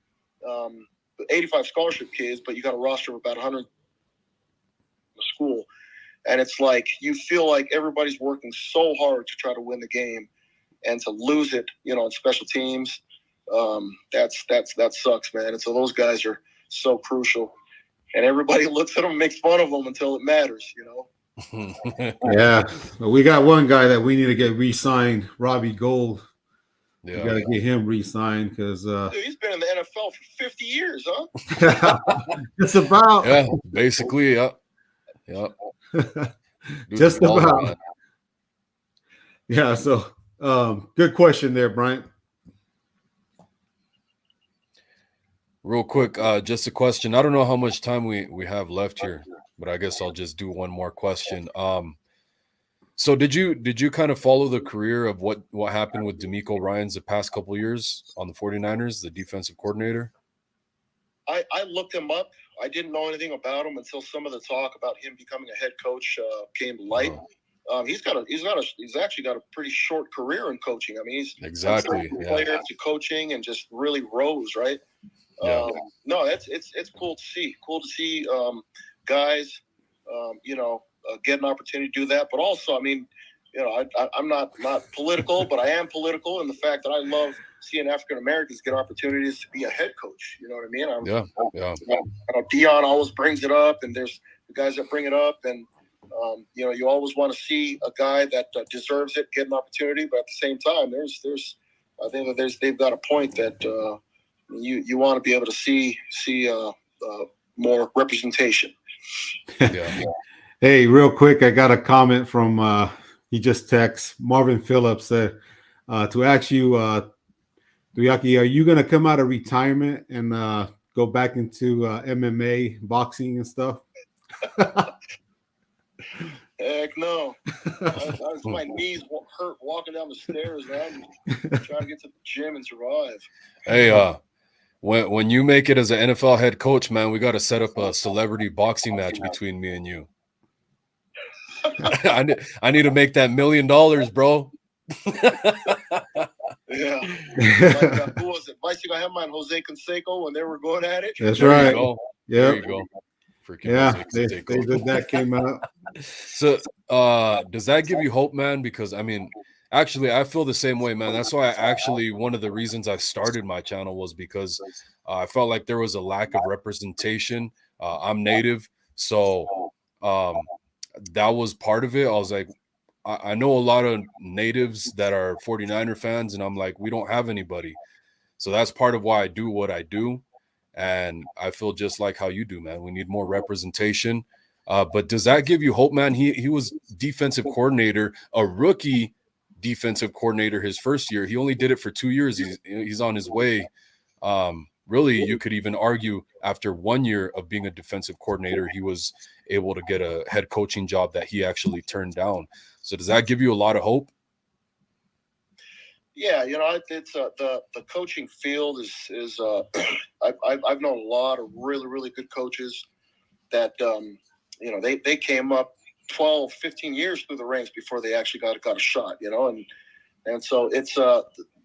85 scholarship kids, but you got a roster of about 100 in the school. And it's like you feel like everybody's working so hard to try to win the game, and to lose it, in special teams, that sucks, man. And so those guys are so crucial, and everybody looks at them and makes fun of them until it matters, Yeah, we got one guy that we need to get re-signed, Robbie Gould. Yeah, we got to get him re-signed because he's been in the NFL for 50 years, huh? It's about basically, yeah. Just about. Yeah, so good question there, Bryant. Real quick, just a question. I don't know how much time we have left here, but I guess I'll just do one more question. So did you kind of follow the career of what happened with DeMeco Ryans the past couple of years on the 49ers, the defensive coordinator? I looked him up. I didn't know anything about him until some of the talk about him becoming a head coach came to light. He's actually got a pretty short career in coaching. I mean, he's exactly player to coaching and just really rose, right? No, it's cool to see. Cool to see guys, get an opportunity to do that. But also, I mean, I'm not political, but I am political in the fact that I love seeing African Americans get opportunities to be a head coach. You know what I mean? Dion always brings it up, and there's the guys that bring it up, and you always want to see a guy that deserves it get an opportunity. But at the same time, I think that they've got a point that you want to be able to see more representation. Yeah. Hey, real quick, I got a comment from he just texted Marvin Phillips to ask you, Tuiaki, are you going to come out of retirement and go back into MMA, boxing, and stuff? Heck no. My knees hurt walking down the stairs, man. I'm trying to get to the gym and survive. Hey, when you make it as an NFL head coach, man, we got to set up a celebrity boxing match between me and you. I need to make that $1 million, bro. Yeah. Who was it? Vice Hammer and Jose Canseco when they were going at it. That's right. Yeah. There you go. Freaking they did that came out. So does that give you hope, man? Because I mean, actually, I feel the same way, man. That's why one of the reasons I started my channel was because I felt like there was a lack of representation. I'm Native. So that was part of it. I was like, I know a lot of natives that are 49er fans, and I'm like, we don't have anybody. So that's part of why I do what I do. And I feel just like how you do, man. We need more representation. But does that give you hope, man? He was defensive coordinator, a rookie defensive coordinator his first year. He only did it for 2 years. He's on his way. Really, you could even argue after 1 year of being a defensive coordinator, he was able to get a head coaching job that he actually turned down. So does that give you a lot of hope? Yeah, it's the coaching field is I've known a lot of really good coaches that they came up 12, 15 years through the ranks before they actually got a shot, and so it's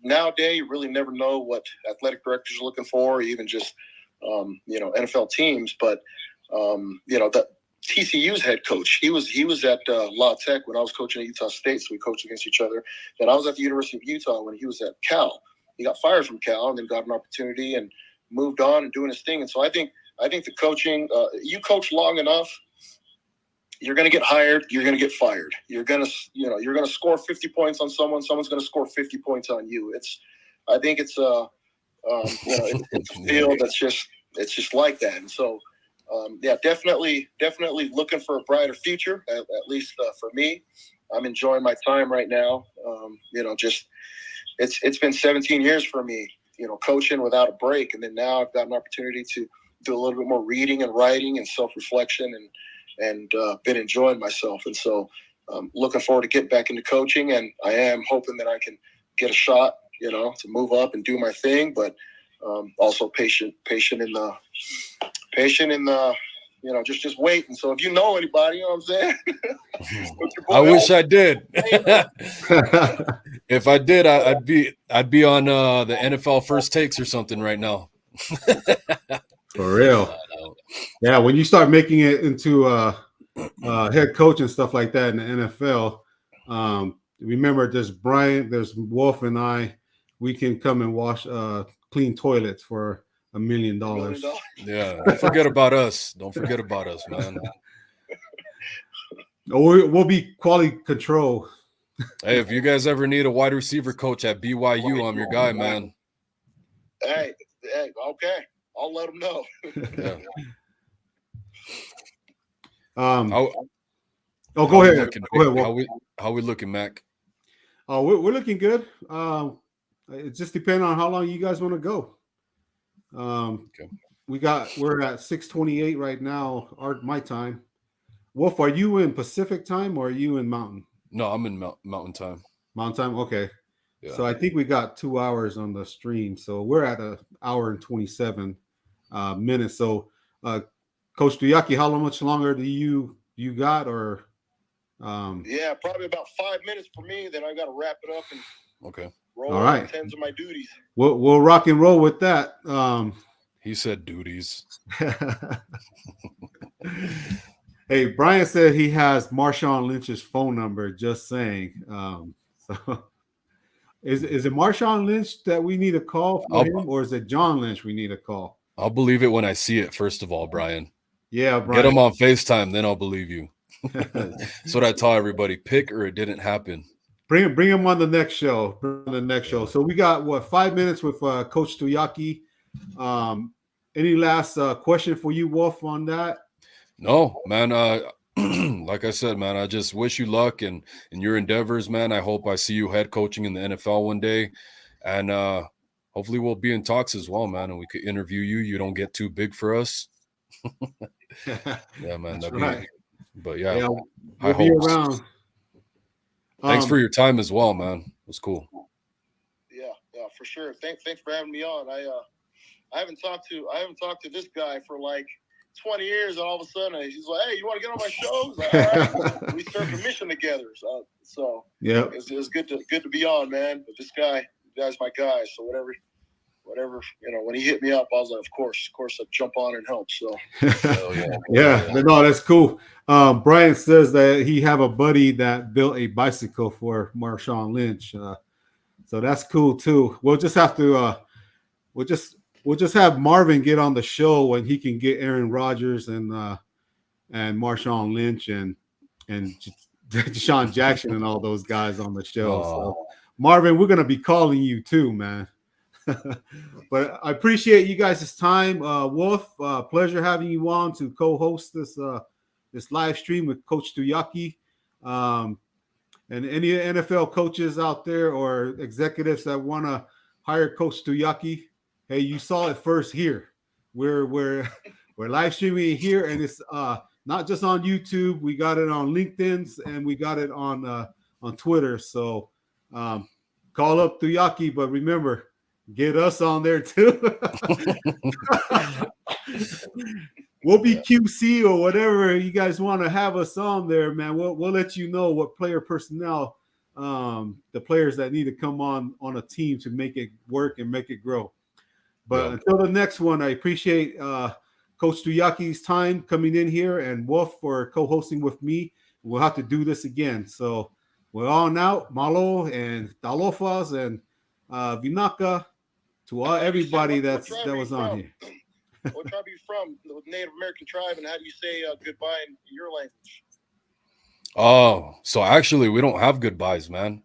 nowadays you really never know what athletic directors are looking for, or even just NFL teams, but the TCU's head coach, he was at La Tech when I was coaching at Utah State, so we coached against each other. And I was at the University of Utah when he was at Cal. He got fired from Cal and then got an opportunity and moved on and doing his thing. And so I think the coaching, you coach long enough, you're going to get hired, you're going to get fired. You're going to score 50 points on someone's going to score 50 points on you. I think it's it's a field that's just like that. And so definitely looking for a brighter future, at least for me. I'm enjoying my time right now. It's been 17 years for me, coaching without a break. And then now I've got an opportunity to do a little bit more reading and writing and self-reflection and been enjoying myself. And so looking forward to getting back into coaching. And I am hoping that I can get a shot, to move up and do my thing, but also patient in the just wait. And so if you know anybody, what I'm saying? I wish I did. If I did, I'd be on the NFL First Takes or something right now. For real. Yeah, when you start making it into head coach and stuff like that in the NFL, remember there's Brian, there's Wolf, and I. We can come and wash clean toilets for $1 million. Yeah, don't forget about us. Don't forget about us, man. We'll be quality control. Hey, if you guys ever need a wide receiver coach at BYU, I'm your guy, man. Hey, okay. I'll let them know. Yeah. Go ahead. How we looking, Mac? We're looking good. It just depends on how long you guys want to go. Okay. We're at 6:28 right now, my time. Wolf, are you in Pacific time or are you in Mountain? No, I'm in Mountain time. Mountain time, okay. Yeah. So I think we got 2 hours on the stream. So we're at 1 hour and 27 minutes. So Coach Tuiaki, how much longer do you got? Or yeah, probably about 5 minutes for me. Then I got to wrap it up and okay. Roll all right. Tens of my duties. We'll rock and roll with that. He said duties. Hey, Brian said he has Marshawn Lynch's phone number. Just saying. So, is it Marshawn Lynch that we need to call for him, or is it John Lynch we need to call? I'll believe it when I see it. First of all, Brian. Yeah, Brian. Get him on FaceTime, then I'll believe you. That's what I tell everybody. Pick or it didn't happen. Bring him on the next show. So we got 5 minutes with Coach Tuiaki. Any last question for you, Wolf, on that? No, man. Like I said, man, I just wish you luck in your endeavors, man. I hope I see you head coaching in the NFL one day, and hopefully we'll be in talks as well, man. And we could interview you. You don't get too big for us. Yeah, man. That's right. But yeah, we'll be around. Thanks for your time as well, man. It was cool. Yeah, for sure. Thanks for having me on. I haven't talked to this guy for like 20 years, and all of a sudden he's like, "Hey, you want to get on my show?" Like, all right. We served a mission together. So yeah, it was good to be on, man. But this guy's my guy. So whatever, when he hit me up, I was like, of course, I'd jump on and help. So yeah, no, that's cool. Brian says that he have a buddy that built a bicycle for Marshawn Lynch. So that's cool too. We'll just have to we'll just have Marvin get on the show when he can get Aaron Rodgers and and Marshawn Lynch and Deshaun Jackson and all those guys on the show. So Marvin, we're gonna be calling you too, man. But I appreciate you guys' time. Wolf, pleasure having you on to co-host this live stream with Coach Tuiaki. And any NFL coaches out there or executives that want to hire Coach Tuiaki, hey, you saw it first here. We're live streaming it here, and it's not just on YouTube. We got it on LinkedIn and we got it on Twitter. So call up Tuiaki, but remember, get us on there too. We'll be QC or whatever you guys want to have us on there, man. We'll let you know what player personnel, the players that need to come on a team to make it work and make it grow. But until the next one, I appreciate Coach Tuiaki's time coming in here and Wolf for co-hosting with me. We'll have to do this again. So we're on out. Malo and Talofas and Vinaka to everybody that was on here. What tribe are you from? The Native American tribe, and how do you say goodbye in your language? Oh, so actually we don't have goodbyes, man.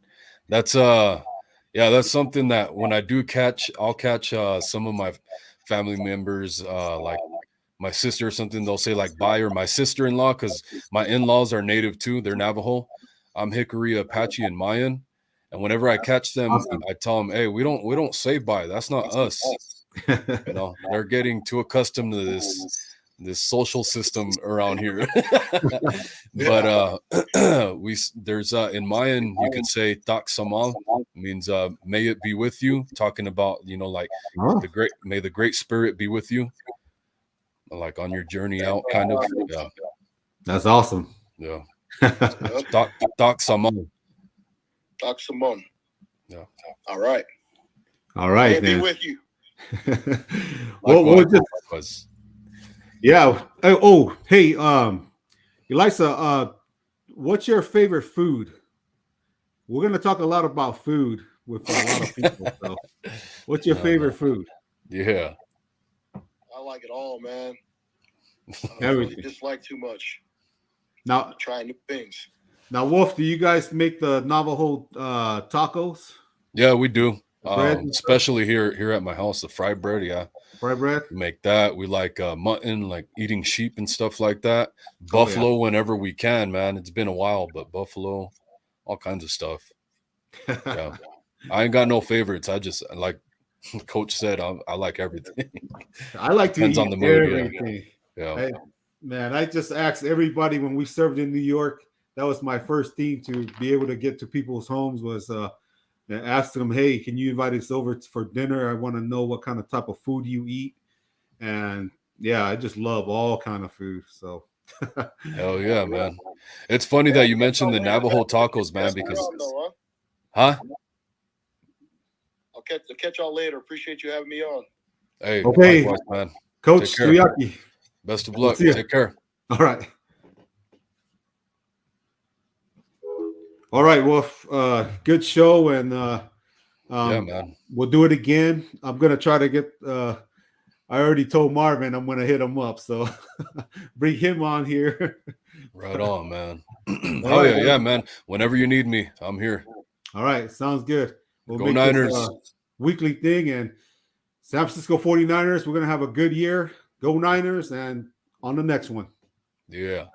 That's that's something that when I do catch, I'll catch some of my family members, like my sister or something, they'll say like bye, or my sister-in-law, because my in-laws are native too. They're Navajo. I'm Hickory, Apache, and Mayan. And whenever I catch them, I tell them, hey, we don't say bye. That's not us. You know, they're getting too accustomed to this social system around here. But there's in Mayan you could say tak samal, means may it be with you, talking about, you know, like may the great spirit be with you, like on your journey out, kind of. Yeah, that's awesome. Yeah. Tak samal. Tak samal. Yeah. All right, may it be with you. We'll just, yeah. Oh, hey, Elisa, what's your favorite food? We're gonna talk a lot about food with a lot of people. So, what's your favorite food? Yeah, I like it all, man. I Everything. really dislike too much. Now, try new things. Now, Wolf, do you guys make the Navajo tacos? Yeah, we do. Especially here at my house, the fried bread. Yeah, fried bread. We make that. We like mutton, like eating sheep and stuff like that. Buffalo, whenever we can, man. It's been a while, but buffalo, all kinds of stuff. Yeah, I ain't got no favorites. I just, like Coach said, I like everything. I like to eat on the mood, everything. Yeah. Man, I just asked everybody when we served in New York. That was my first thing to be able to get to people's homes was ask them, hey, can you invite us over for dinner? I want to know what kind of type of food you eat. And yeah, I just love all kind of food. So hell yeah, man. It's funny that you mentioned the Navajo tacos, man, because I'll catch y'all later. Appreciate you having me on. Hey, okay, likewise, man. Coach Tuiaki. Best of luck. Take care. All right. All right, Wolf. Good show, and yeah, man. We'll do it again. I'm gonna try to get. I already told Marvin I'm gonna hit him up, so bring him on here. Right on, man. Oh yeah, man. Whenever you need me, I'm here. All right, sounds good. We'll Go Niners. This, weekly thing, and San Francisco 49ers. We're gonna have a good year. Go Niners, and on the next one. Yeah.